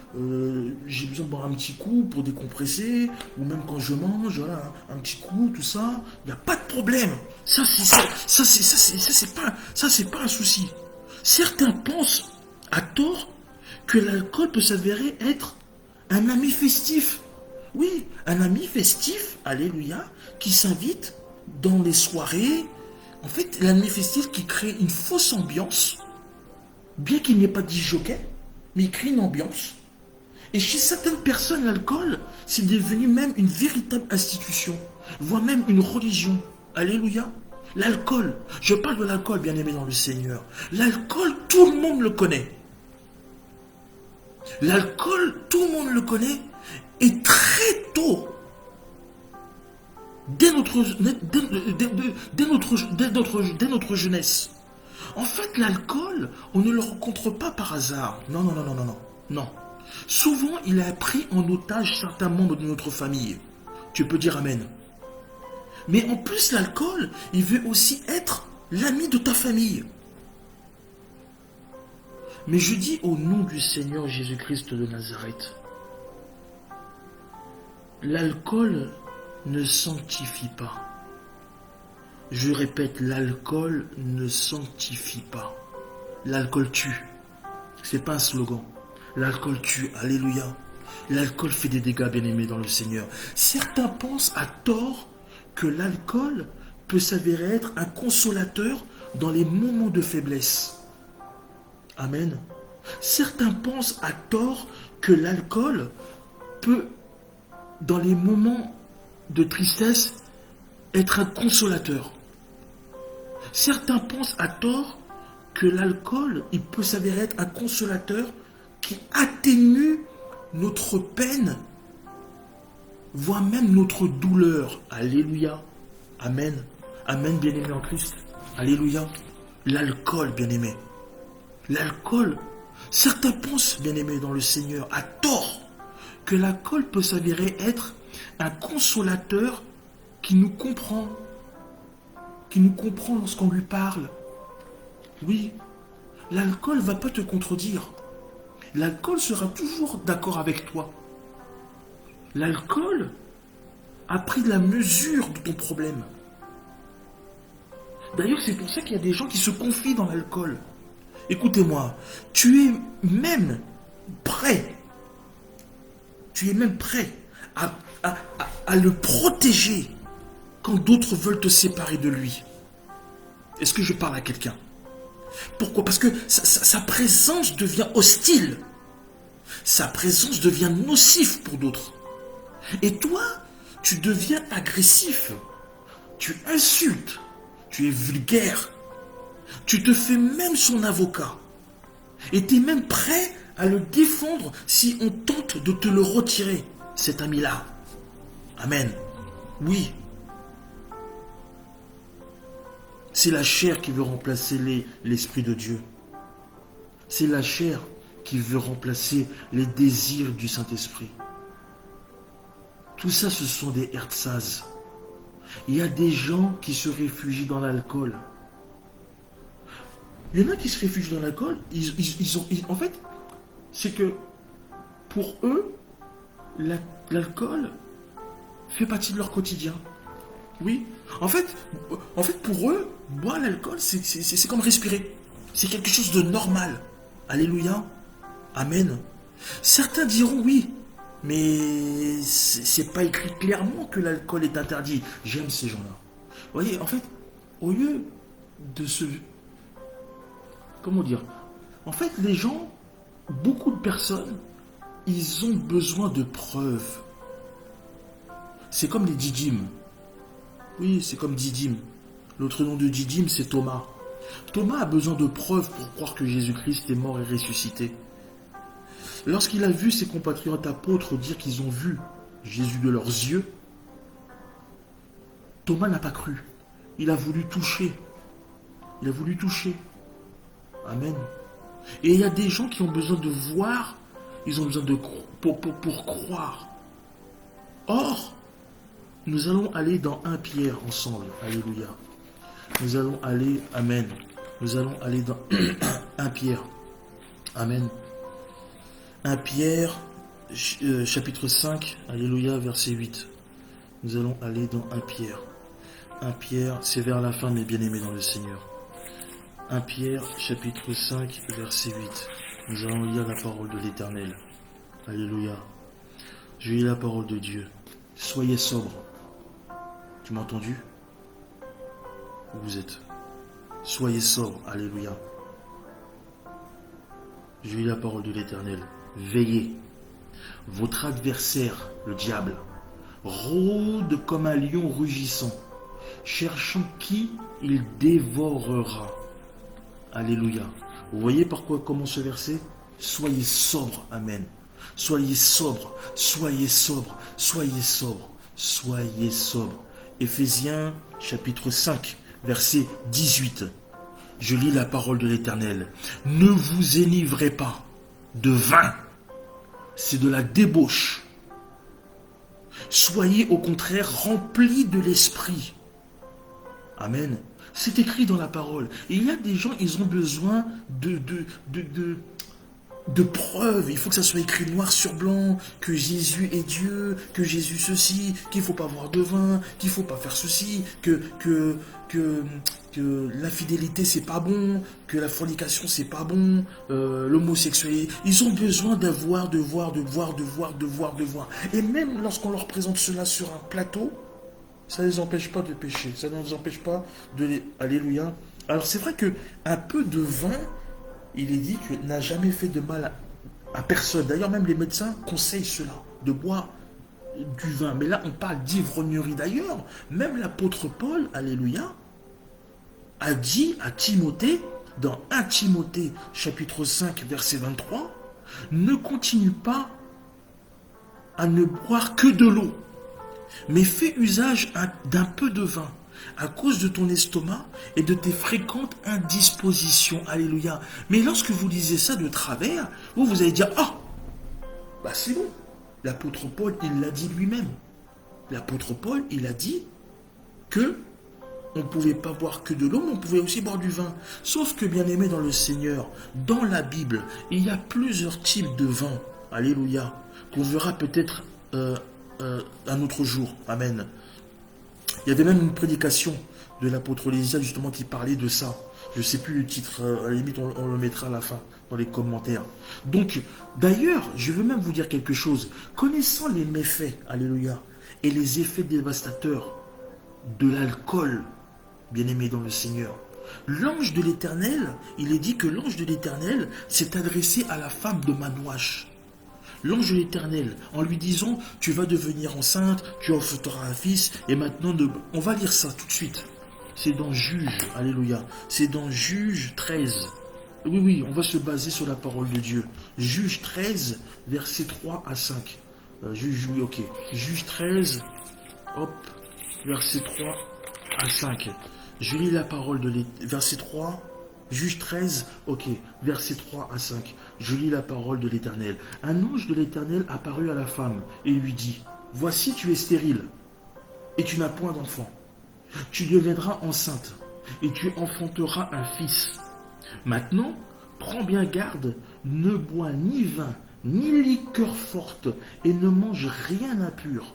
j'ai besoin de boire un petit coup pour décompresser, ou même quand je mange, voilà, un petit coup, tout ça, il n'y a pas de problème. Ça c'est pas un souci. Certains pensent à tort que l'alcool peut s'avérer être un ami festif. Oui, un ami festif, alléluia, qui s'invite dans les soirées. En fait, l'ami festif qui crée une fausse ambiance, bien qu'il n'ait pas dit jockey, mais il crée une ambiance. Et chez certaines personnes, l'alcool, c'est devenu même une véritable institution, voire même une religion. Alléluia. L'alcool, je parle de l'alcool, bien aimé dans le Seigneur. L'alcool, tout le monde le connaît. L'alcool, tout le monde le connaît. Et très tôt, dès notre jeunesse. En fait, l'alcool, on ne le rencontre pas par hasard. Non. Souvent, il a pris en otage certains membres de notre famille. Tu peux dire amen. Mais en plus, l'alcool, il veut aussi être l'ami de ta famille. Mais je dis au nom du Seigneur Jésus-Christ de Nazareth, l'alcool ne sanctifie pas. Je répète, l'alcool ne sanctifie pas. L'alcool tue. C'est pas un slogan. L'alcool tue. Alléluia. L'alcool fait des dégâts, bien-aimés dans le Seigneur. Certains pensent à tort que l'alcool peut s'avérer être un consolateur dans les moments de faiblesse. Amen. Certains pensent à tort que l'alcool peut, dans les moments de tristesse, être un consolateur. Certains pensent à tort que l'alcool, il peut s'avérer être un consolateur qui atténue notre peine, voire même notre douleur. Alléluia. Amen. Amen, bien-aimé en Christ. Alléluia. L'alcool, bien-aimé. L'alcool. Certains pensent, bien-aimé dans le Seigneur, à tort, que l'alcool peut s'avérer être un consolateur qui nous comprend lorsqu'on lui parle. Oui, l'alcool ne va pas te contredire. L'alcool sera toujours d'accord avec toi. L'alcool a pris la mesure de ton problème. D'ailleurs, c'est pour ça qu'il y a des gens qui se confient dans l'alcool. Écoutez-moi, tu es même prêt, à le protéger quand d'autres veulent te séparer de lui. Est-ce que je parle à quelqu'un? Pourquoi? Parce que sa présence devient hostile. Sa présence devient nocive pour d'autres. Et toi, tu deviens agressif. Tu insultes. Tu es vulgaire. Tu te fais même son avocat. Et tu es même prêt à le défendre si on tente de te le retirer, cet ami-là. Amen. Oui. C'est la chair qui veut remplacer l'Esprit de Dieu. C'est la chair qui veut remplacer les désirs du Saint-Esprit. Tout ça, ce sont des herzaz. Il y a des gens qui se réfugient dans l'alcool. Il y en a qui se réfugient dans l'alcool. En fait, c'est que pour eux, l'alcool fait partie de leur quotidien. Oui. En fait, pour eux, boire l'alcool, c'est comme respirer. C'est quelque chose de normal. Alléluia. Amen. Certains diront oui, mais c'est pas écrit clairement que l'alcool est interdit. J'aime ces gens-là. Vous voyez, en fait, au lieu de se... Comment dire? En fait, les gens, beaucoup de personnes, ils ont besoin de preuves. C'est comme les didymes. Oui, c'est comme Didyme. L'autre nom de Didyme, c'est Thomas. Thomas a besoin de preuves pour croire que Jésus-Christ est mort et ressuscité. Lorsqu'il a vu ses compatriotes apôtres dire qu'ils ont vu Jésus de leurs yeux, Thomas n'a pas cru. Il a voulu toucher. Il a voulu toucher. Amen. Et il y a des gens qui ont besoin de voir, ils ont besoin de pour croire. Or, nous allons aller dans 1 Pierre ensemble. Alléluia. Nous allons aller, amen. Nous allons aller dans 1 Pierre. Amen. 1 Pierre, chapitre 5, alléluia, verset 8. Nous allons aller dans 1 Pierre. 1 Pierre, c'est vers la fin, mes bien-aimés dans le Seigneur. 1 Pierre, chapitre 5, verset 8. Nous allons lire la parole de l'Éternel. Alléluia. Je lis la parole de Dieu. Soyez sobres. Tu m'as entendu? Où vous êtes? Soyez sobres. Alléluia. Je lis la parole de l'Éternel. Veillez. Votre adversaire, le diable, rôde comme un lion rugissant, cherchant qui il dévorera. Alléluia. Vous voyez par quoi commence ce verset? Soyez sobres. Amen. Soyez sobres. Soyez sobres. Soyez sobres. Soyez sobres. Éphésiens chapitre 5, verset 18. Je lis la parole de l'Éternel. Ne vous énivrez pas de vin. C'est de la débauche. Soyez au contraire remplis de l'esprit. Amen. C'est écrit dans la parole. Et il y a des gens, ils ont besoin de preuves. Il faut que ça soit écrit noir sur blanc, que Jésus est Dieu, que Jésus ceci, qu'il ne faut pas boire de vin, qu'il ne faut pas faire ceci, que l'infidélité c'est pas bon, que la fornication c'est pas bon, l'homosexualité. Ils ont besoin de voir. Et même lorsqu'on leur présente cela sur un plateau, ça ne les empêche pas de pécher. Ça ne les empêche pas de les... Alléluia. Alors c'est vrai qu'un peu de vin, il est dit que n'a jamais fait de mal à personne. D'ailleurs, même les médecins conseillent cela, de boire du vin. Mais là, on parle d'ivrognerie. D'ailleurs, même l'apôtre Paul, alléluia, a dit à Timothée, dans 1 Timothée, chapitre 5, verset 23, ne continue pas à ne boire que de l'eau, mais fais usage d'un peu de vin, à cause de ton estomac et de tes fréquentes indispositions. Alléluia. Mais lorsque vous lisez ça de travers, vous allez dire, ah, bah c'est bon. L'apôtre Paul, il l'a dit lui-même. L'apôtre Paul, il a dit que on ne pouvait pas boire que de l'eau, mais on pouvait aussi boire du vin. Sauf que, bien aimé dans le Seigneur, dans la Bible, il y a plusieurs types de vin. Alléluia. Qu'on verra peut-être un autre jour. Amen. Il y avait même une prédication de l'apôtre Élisée justement qui parlait de ça. Je ne sais plus le titre, à la limite on le mettra à la fin dans les commentaires. Donc, d'ailleurs, je veux même vous dire quelque chose. Connaissant les méfaits, alléluia, et les effets dévastateurs de l'alcool, bien-aimé dans le Seigneur, l'ange de l'Éternel, il est dit que l'ange de l'Éternel s'est adressé à la femme de Manouache. L'ange de l'Éternel, en lui disant, tu vas devenir enceinte, tu enfanteras un fils, et maintenant, on va lire ça tout de suite. C'est dans Juge, alléluia, c'est dans Juge 13. Oui, on va se baser sur la parole de Dieu. Juge 13, versets 3 à 5. Juge 13, hop, verset 3 à 5. Je lis la parole de verset 3, Juge 13, verset 3 à 5. Je lis la parole de l'Éternel. Un ange de l'Éternel apparut à la femme et lui dit, voici tu es stérile et tu n'as point d'enfant. Tu deviendras enceinte et tu enfanteras un fils. Maintenant, prends bien garde, ne bois ni vin, ni liqueur forte, et ne mange rien d'impur,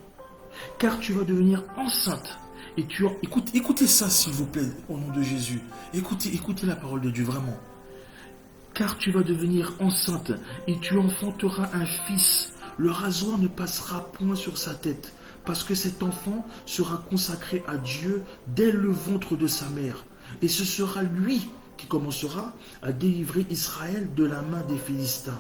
car tu vas devenir enceinte. Et écoutez ça s'il vous plaît, au nom de Jésus. Écoutez la parole de Dieu, vraiment. Car tu vas devenir enceinte, et tu enfanteras un fils. Le rasoir ne passera point sur sa tête, parce que cet enfant sera consacré à Dieu dès le ventre de sa mère. Et ce sera lui qui commencera à délivrer Israël de la main des Philistins.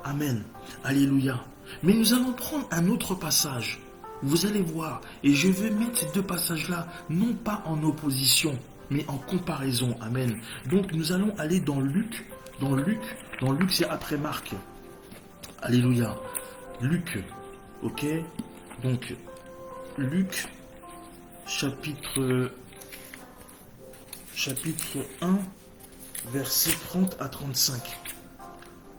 Amen. Alléluia. Mais nous allons prendre un autre passage. Vous allez voir, et je vais mettre ces deux passages-là, non pas en opposition, mais en comparaison. Amen. Donc nous allons aller dans Luc. Dans Luc, c'est après Marc. Alléluia. Luc. Ok. Donc, Luc, chapitre 1, versets 30 à 35.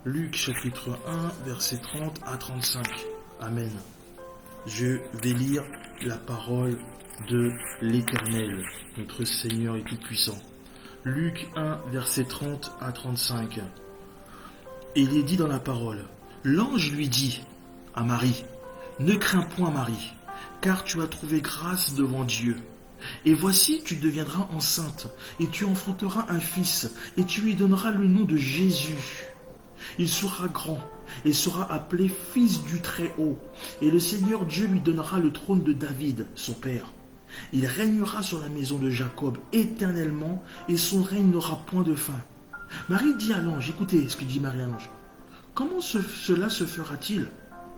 Luc, chapitre 1, versets 30 à 35. Amen. Je vais lire la parole de l'Éternel, notre Seigneur et Tout-Puissant. Luc 1, versets 30 à 35. Et il est dit dans la parole, l'ange lui dit à Marie, ne crains point Marie, car tu as trouvé grâce devant Dieu. Et voici, tu deviendras enceinte, et tu enfanteras un fils, et tu lui donneras le nom de Jésus. Il sera grand, et sera appelé fils du Très-Haut, et le Seigneur Dieu lui donnera le trône de David, son père. Il régnera sur la maison de Jacob éternellement, et son règne n'aura point de fin. Marie dit à l'ange, écoutez ce que dit Marie à l'ange, comment cela se fera-t-il,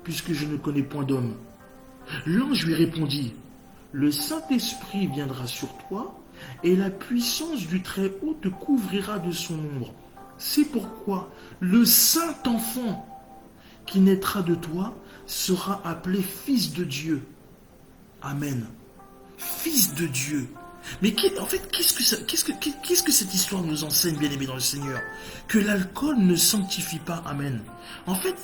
puisque je ne connais point d'homme? L'ange lui répondit, le Saint-Esprit viendra sur toi, et la puissance du Très-Haut te couvrira de son ombre. C'est pourquoi le Saint-Enfant qui naîtra de toi sera appelé Fils de Dieu. Amen. Fils de Dieu. Mais en fait, qu'est-ce que cette histoire nous enseigne, bien-aimés dans le Seigneur? Que l'alcool ne sanctifie pas. Amen. En fait,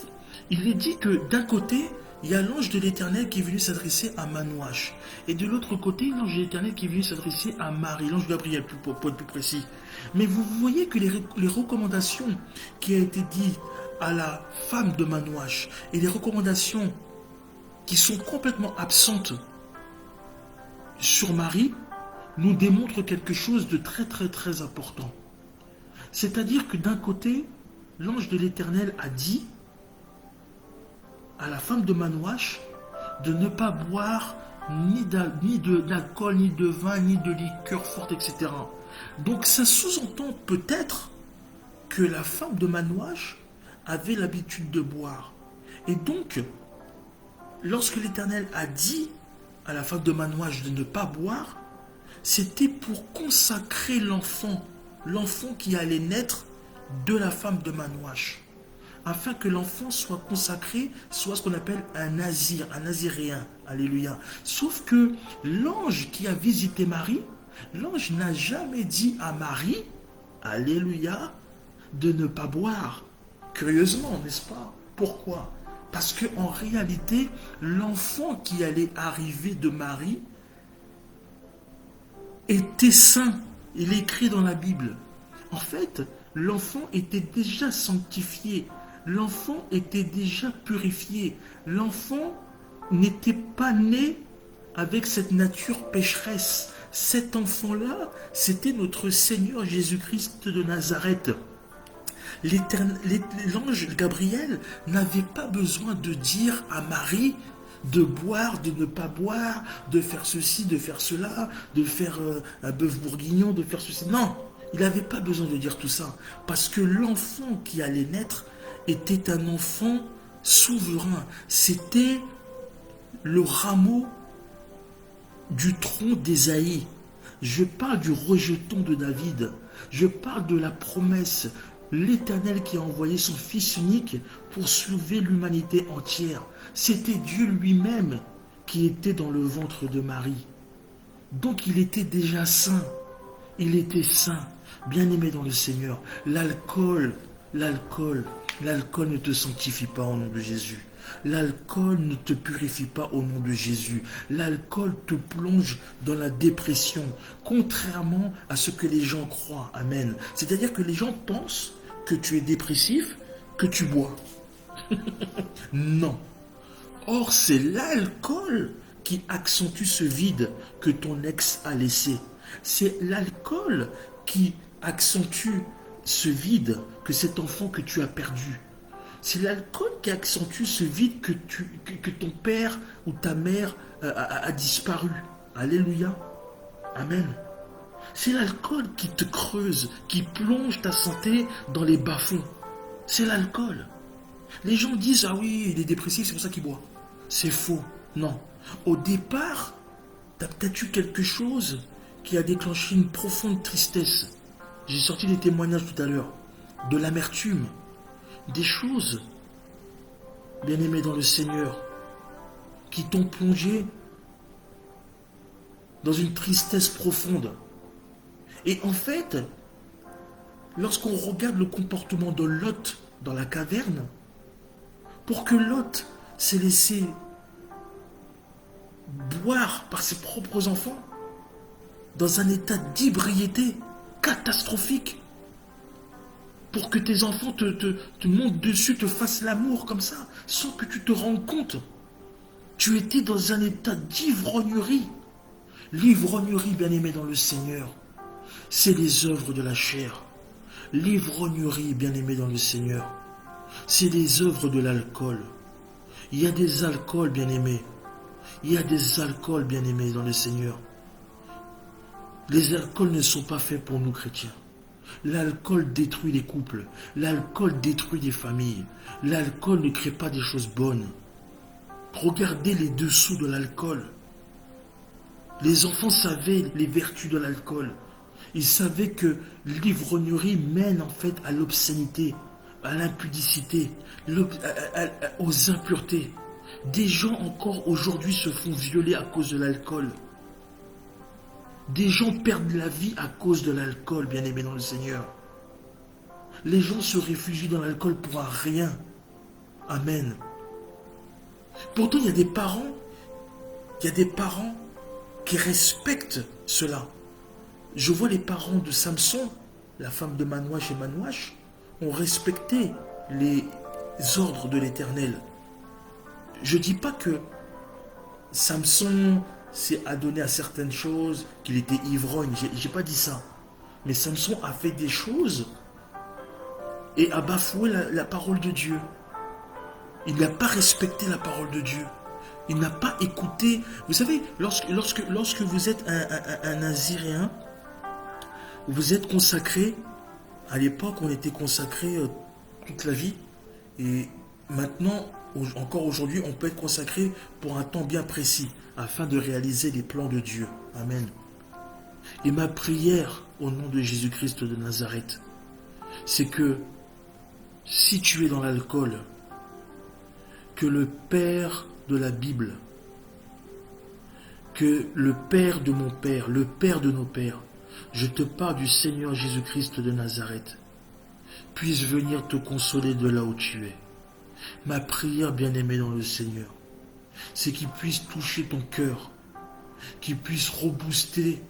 il est dit que d'un côté, il y a l'ange de l'Éternel qui est venu s'adresser à Manouache. Et de l'autre côté, l'ange de l'Éternel qui est venu s'adresser à Marie, l'ange Gabriel, pour être plus précis. Mais vous voyez que les recommandations qui ont été dites à la femme de Manouache et les recommandations qui sont complètement absentes sur Marie nous démontrent quelque chose de très très très important. C'est-à-dire que d'un côté, l'ange de l'Éternel a dit à la femme de Manouache de ne pas boire ni d'alcool, ni de vin, ni de liqueur forte, etc. Donc ça sous-entend peut-être que la femme de Manouache avait l'habitude de boire. Et donc, lorsque l'Éternel a dit à la femme de Manouache de ne pas boire, c'était pour consacrer l'enfant qui allait naître de la femme de Manouache, afin que l'enfant soit consacré, soit ce qu'on appelle un nazir, un naziréen. Alléluia. Sauf que l'ange qui a visité Marie, l'ange n'a jamais dit à Marie, alléluia, de ne pas boire. Curieusement, n'est-ce pas? Pourquoi? Parce qu'en réalité, l'enfant qui allait arriver de Marie était saint. Il est écrit dans la Bible. En fait, l'enfant était déjà sanctifié. L'enfant était déjà purifié. L'enfant n'était pas né avec cette nature pécheresse. Cet enfant-là, c'était notre Seigneur Jésus-Christ de Nazareth. L'ange Gabriel n'avait pas besoin de dire à Marie de boire, de ne pas boire, de faire ceci, de faire cela, de faire un bœuf bourguignon, de faire ceci. Non, il n'avait pas besoin de dire tout ça. Parce que l'enfant qui allait naître était un enfant souverain. C'était le rameau du tronc d'Ésaïe. Je parle du rejeton de David. Je parle de la promesse. L'Éternel qui a envoyé son Fils unique pour sauver l'humanité entière. C'était Dieu lui-même qui était dans le ventre de Marie. Donc il était déjà saint. Il était saint, bien-aimé dans le Seigneur. L'alcool ne te sanctifie pas au nom de Jésus. L'alcool ne te purifie pas au nom de Jésus. L'alcool te plonge dans la dépression, contrairement à ce que les gens croient. Amen. C'est-à-dire que les gens pensent que tu es dépressif, que tu bois. Non. Or, c'est l'alcool qui accentue ce vide que ton ex a laissé. C'est l'alcool qui accentue ce vide que cet enfant que tu as perdu. C'est l'alcool qui accentue ce vide que ton père ou ta mère a disparu. Alléluia. Amen. C'est l'alcool qui te creuse, qui plonge ta santé dans les bas-fonds. C'est l'alcool. Les gens disent, ah oui, il est dépressif, c'est pour ça qu'il boit. C'est faux. Non. Au départ, tu as peut-être eu quelque chose qui a déclenché une profonde tristesse. J'ai sorti des témoignages tout à l'heure. De l'amertume. Des choses, bien-aimés dans le Seigneur, qui t'ont plongé dans une tristesse profonde. Et en fait, lorsqu'on regarde le comportement de Lot dans la caverne, pour que Lot s'est laissé boire par ses propres enfants, dans un état d'ébriété catastrophique, pour que tes enfants te montent dessus, te fassent l'amour comme ça, sans que tu te rendes compte. Tu étais dans un état d'ivrognerie. L'ivrognerie, bien-aimé dans le Seigneur, c'est les œuvres de la chair. L'ivrognerie, bien-aimé dans le Seigneur, c'est les œuvres de l'alcool. Il y a des alcools, bien-aimés. Il y a des alcools, bien-aimés dans le Seigneur. Les alcools ne sont pas faits pour nous chrétiens. L'alcool détruit les couples. L'alcool détruit les familles. L'alcool ne crée pas des choses bonnes. Regardez les dessous de l'alcool. Les enfants savaient les vertus de l'alcool. Ils savaient que l'ivrognerie mène en fait à l'obscénité, à l'impudicité, aux impuretés. Des gens encore aujourd'hui se font violer à cause de l'alcool. Des gens perdent la vie à cause de l'alcool, bien-aimés dans le Seigneur. Les gens se réfugient dans l'alcool pour rien. Amen. Pourtant, il y a des parents qui respectent cela. Je vois les parents de Samson, la femme de Manouache et Manouache, ont respecté les ordres de l'Éternel. Je ne dis pas que Samson s'est adonné à certaines choses, qu'il était ivrogne. J'ai pas dit ça. Mais Samson a fait des choses et a bafoué la parole de Dieu. Il n'a pas respecté la parole de Dieu. Il n'a pas écouté. Vous savez, lorsque vous êtes un naziréen, vous êtes consacré. À l'époque, on était consacré toute la vie. Et maintenant, encore aujourd'hui, on peut être consacré pour un temps bien précis, afin de réaliser les plans de Dieu. Amen. Et ma prière, au nom de Jésus-Christ de Nazareth, c'est que, si tu es dans l'alcool, que le Père de la Bible, que le Père de mon Père, le Père de nos Pères, je te parle du Seigneur Jésus-Christ de Nazareth, puisse venir te consoler de là où tu es. Ma prière, bien-aimée dans le Seigneur, c'est qu'il puisse toucher ton cœur, qu'il puisse rebooster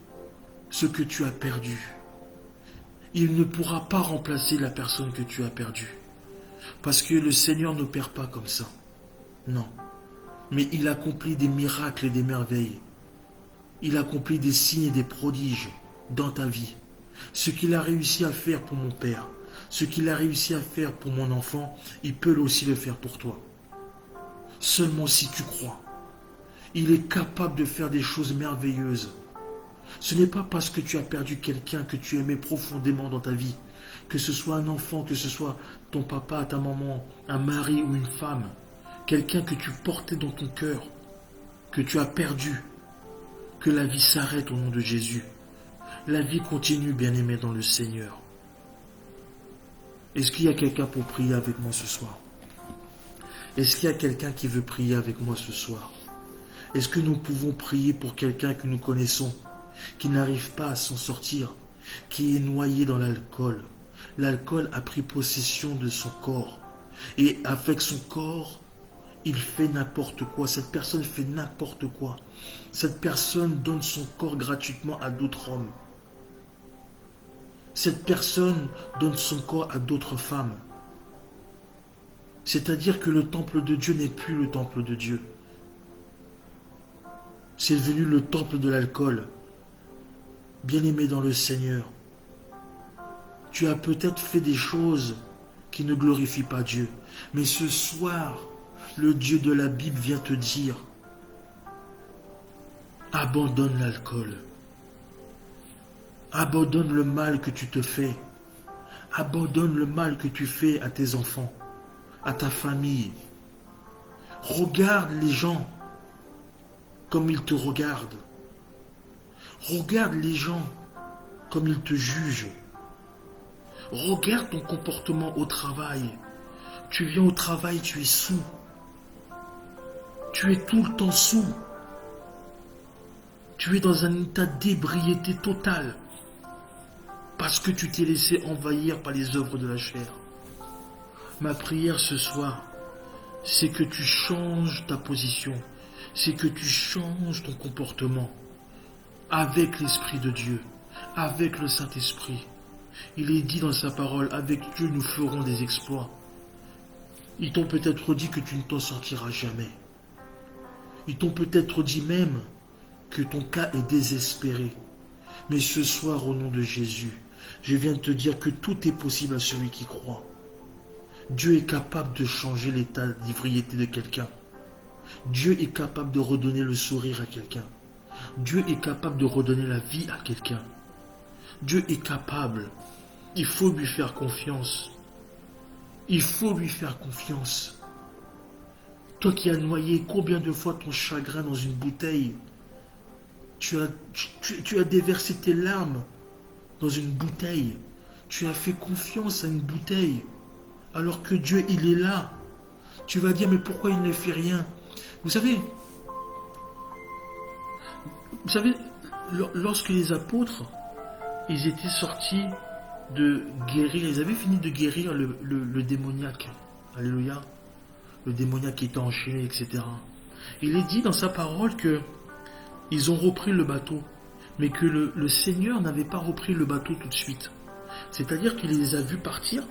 ce que tu as perdu. Il ne pourra pas remplacer la personne que tu as perdue. Parce que le Seigneur n'opère pas comme ça. Non. Mais il accomplit des miracles et des merveilles. Il accomplit des signes et des prodiges dans ta vie. Ce qu'il a réussi à faire pour mon père, ce qu'il a réussi à faire pour mon enfant, il peut aussi le faire pour toi. Seulement si tu crois. Il est capable de faire des choses merveilleuses. Ce n'est pas parce que tu as perdu quelqu'un que tu aimais profondément dans ta vie, que ce soit un enfant, que ce soit ton papa, ta maman, un mari ou une femme, quelqu'un que tu portais dans ton cœur, que tu as perdu, que la vie s'arrête au nom de Jésus. La vie continue, bien-aimé dans le Seigneur. Est-ce qu'il y a quelqu'un pour prier avec moi ce soir? Est-ce qu'il y a quelqu'un qui veut prier avec moi ce soir? Est-ce que nous pouvons prier pour quelqu'un que nous connaissons, qui n'arrive pas à s'en sortir, qui est noyé dans l'alcool? L'alcool a pris possession de son corps. Et avec son corps, il fait n'importe quoi. Cette personne fait n'importe quoi. Cette personne donne son corps gratuitement à d'autres hommes. Cette personne donne son corps à d'autres femmes. C'est-à-dire que le temple de Dieu n'est plus le temple de Dieu. C'est devenu le temple de l'alcool. Bien-aimé dans le Seigneur, tu as peut-être fait des choses qui ne glorifient pas Dieu. Mais ce soir, le Dieu de la Bible vient te dire, abandonne l'alcool. Abandonne le mal que tu te fais. Abandonne le mal que tu fais à tes enfants, à ta famille. Regarde les gens comme ils te regardent. Regarde les gens comme ils te jugent. Regarde ton comportement au travail. Tu viens au travail, tu es saoul. Tu es tout le temps saoul. Tu es dans un état d'ébriété totale. Parce que tu t'es laissé envahir par les œuvres de la chair. Ma prière ce soir, c'est que tu changes ta position. C'est que tu changes ton comportement. Avec l'Esprit de Dieu. Avec le Saint-Esprit. Il est dit dans sa parole, avec Dieu nous ferons des exploits. Ils t'ont peut-être dit que tu ne t'en sortiras jamais. Ils t'ont peut-être dit même que ton cas est désespéré. Mais ce soir, au nom de Jésus, je viens de te dire que tout est possible à celui qui croit. Dieu est capable de changer l'état d'ivrieté de quelqu'un. Dieu est capable de redonner le sourire à quelqu'un. Dieu est capable de redonner la vie à quelqu'un. Dieu est capable. Il faut lui faire confiance. Il faut lui faire confiance. Toi qui as noyé combien de fois ton chagrin dans une bouteille, tu as déversé tes larmes dans une bouteille. Tu as fait confiance à une bouteille. Alors que Dieu, il est là. Tu vas dire, mais pourquoi il ne fait rien? Vous savez, lorsque les apôtres, ils étaient sortis de guérir, ils avaient fini de guérir le démoniaque. Alléluia. Le démoniaque qui était enchaîné, etc. Il est dit dans sa parole que ils ont repris le bateau, mais que le Seigneur n'avait pas repris le bateau tout de suite. C'est-à-dire qu'il les a vus partir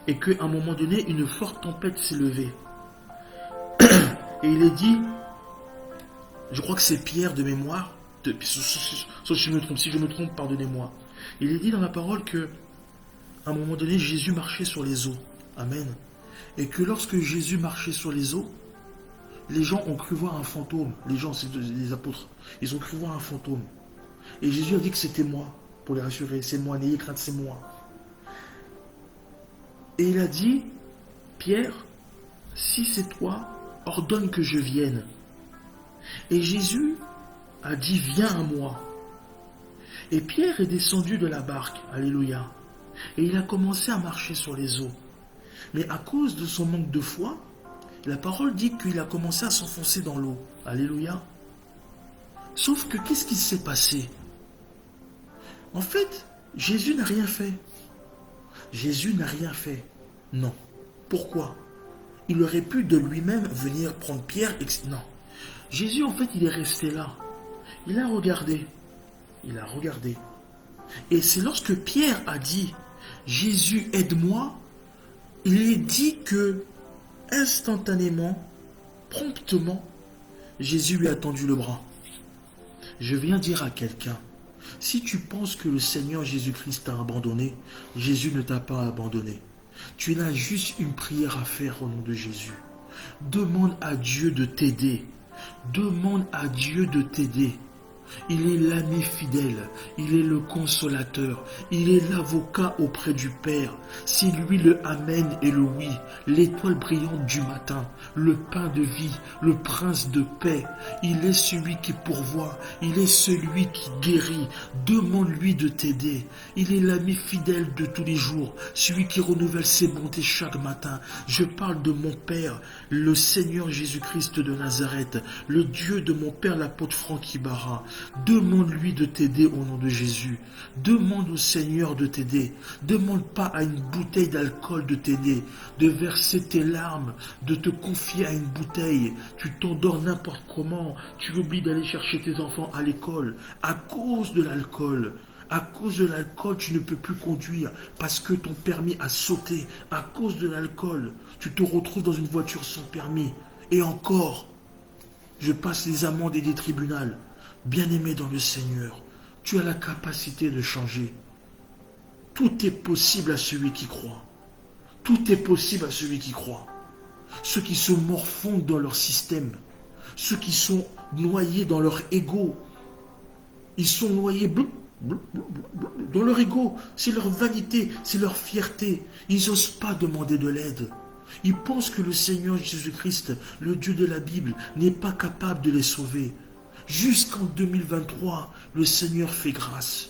et qu'à un moment donné, une forte tempête s'est levée. Et il est dit, je crois que c'est Pierre de mémoire, sauf si je me trompe, pardonnez-moi. Il est dit dans la parole que à un moment donné, Jésus marchait sur les eaux. Amen. Et que lorsque Jésus marchait sur les eaux, les gens ont cru voir un fantôme. Les gens, c'est les apôtres. Ils ont cru voir un fantôme. Et Jésus a dit que c'était moi, pour les rassurer. C'est moi, n'ayez crainte, c'est moi. Et il a dit, Pierre, si c'est toi, ordonne que je vienne. Et Jésus a dit, viens à moi. Et Pierre est descendu de la barque, alléluia. Et il a commencé à marcher sur les eaux. Mais à cause de son manque de foi, la parole dit qu'il a commencé à s'enfoncer dans l'eau. Alléluia. Sauf que qu'est-ce qui s'est passé? En fait, Jésus n'a rien fait. Jésus n'a rien fait. Non. Pourquoi? Il aurait pu de lui-même venir prendre Pierre. Non. Jésus, en fait, il est resté là. Il a regardé. Il a regardé. Et c'est lorsque Pierre a dit « Jésus, aide-moi », il est dit que, instantanément, promptement, Jésus lui a tendu le bras. Je viens dire à quelqu'un, si tu penses que le Seigneur Jésus-Christ t'a abandonné, Jésus ne t'a pas abandonné. Tu n'as juste une prière à faire au nom de Jésus. Demande à Dieu de t'aider. Demande à Dieu de t'aider. Il est l'ami fidèle, il est le consolateur, il est l'avocat auprès du Père. C'est lui le Amen et le oui, l'étoile brillante du matin, le pain de vie, le prince de paix. Il est celui qui pourvoit, il est celui qui guérit. Demande-lui de t'aider. Il est l'ami fidèle de tous les jours, celui qui renouvelle ses bontés chaque matin. Je parle de mon Père, le Seigneur Jésus-Christ de Nazareth, le Dieu de mon Père l'apôtre Franck Ibarra. Demande-lui de t'aider au nom de Jésus. Demande au Seigneur de t'aider. Demande pas à une bouteille d'alcool de t'aider, de verser tes larmes, de te confier à une bouteille. Tu t'endors n'importe comment. Tu oublies d'aller chercher tes enfants à l'école à cause de l'alcool. À cause de l'alcool, tu ne peux plus conduire parce que ton permis a sauté. À cause de l'alcool, tu te retrouves dans une voiture sans permis. Et encore, je passe les amendes et des tribunaux. Bien-aimé dans le Seigneur, tu as la capacité de changer. Tout est possible à celui qui croit. Tout est possible à celui qui croit. Ceux qui se morfondent dans leur système, ceux qui sont noyés dans leur ego, ils sont noyés dans leur ego. C'est leur vanité, c'est leur fierté. Ils n'osent pas demander de l'aide. Ils pensent que le Seigneur Jésus-Christ, le Dieu de la Bible, n'est pas capable de les sauver. Jusqu'en 2023, le Seigneur fait grâce.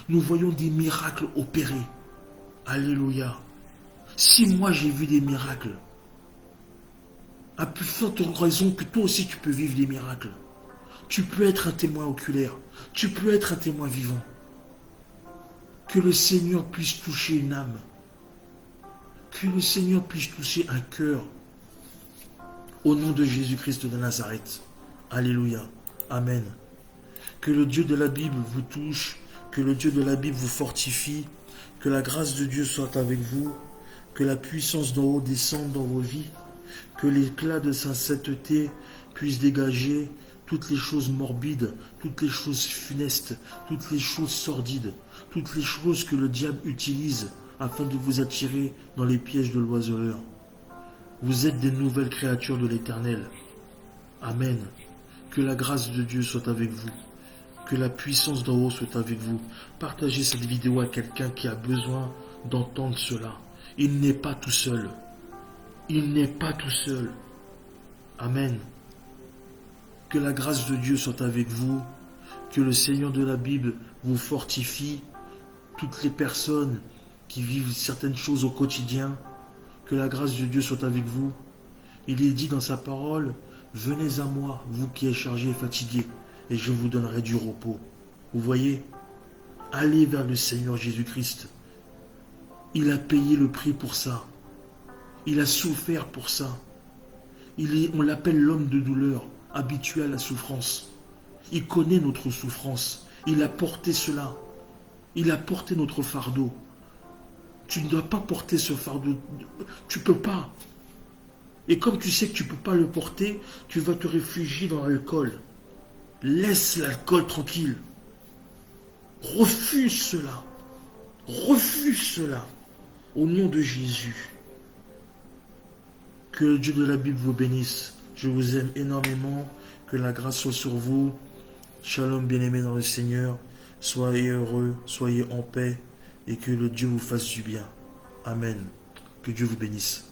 Nous voyons des miracles opérés. Alléluia. Si moi j'ai vu des miracles, à plus forte raison que toi aussi tu peux vivre des miracles. Tu peux être un témoin oculaire. Tu peux être un témoin vivant. Que le Seigneur puisse toucher une âme. Que le Seigneur puisse toucher un cœur. Au nom de Jésus-Christ de Nazareth. Alléluia. Amen. Que le Dieu de la Bible vous touche, que le Dieu de la Bible vous fortifie, que la grâce de Dieu soit avec vous, que la puissance d'en haut descende dans vos vies, que l'éclat de sa sainteté puisse dégager toutes les choses morbides, toutes les choses funestes, toutes les choses sordides, toutes les choses que le diable utilise afin de vous attirer dans les pièges de l'oiseleur. Vous êtes des nouvelles créatures de l'Éternel. Amen. Que la grâce de Dieu soit avec vous. Que la puissance d'en haut soit avec vous. Partagez cette vidéo à quelqu'un qui a besoin d'entendre cela. Il n'est pas tout seul. Il n'est pas tout seul. Amen. Que la grâce de Dieu soit avec vous. Que le Seigneur de la Bible vous fortifie. Toutes les personnes qui vivent certaines choses au quotidien. Que la grâce de Dieu soit avec vous. Il est dit dans sa parole, venez à moi, vous qui êtes chargés et fatigués, et je vous donnerai du repos. Vous voyez, allez vers le Seigneur Jésus-Christ. Il a payé le prix pour ça. Il a souffert pour ça. On l'appelle l'homme de douleur, habitué à la souffrance. Il connaît notre souffrance. Il a porté cela. Il a porté notre fardeau. Tu ne dois pas porter ce fardeau. Tu ne peux pas. Et comme tu sais que tu ne peux pas le porter, tu vas te réfugier dans l'alcool. Laisse l'alcool tranquille. Refuse cela. Refuse cela. Au nom de Jésus. Que le Dieu de la Bible vous bénisse. Je vous aime énormément. Que la grâce soit sur vous. Shalom bien-aimés dans le Seigneur. Soyez heureux, soyez en paix. Et que le Dieu vous fasse du bien. Amen. Que Dieu vous bénisse.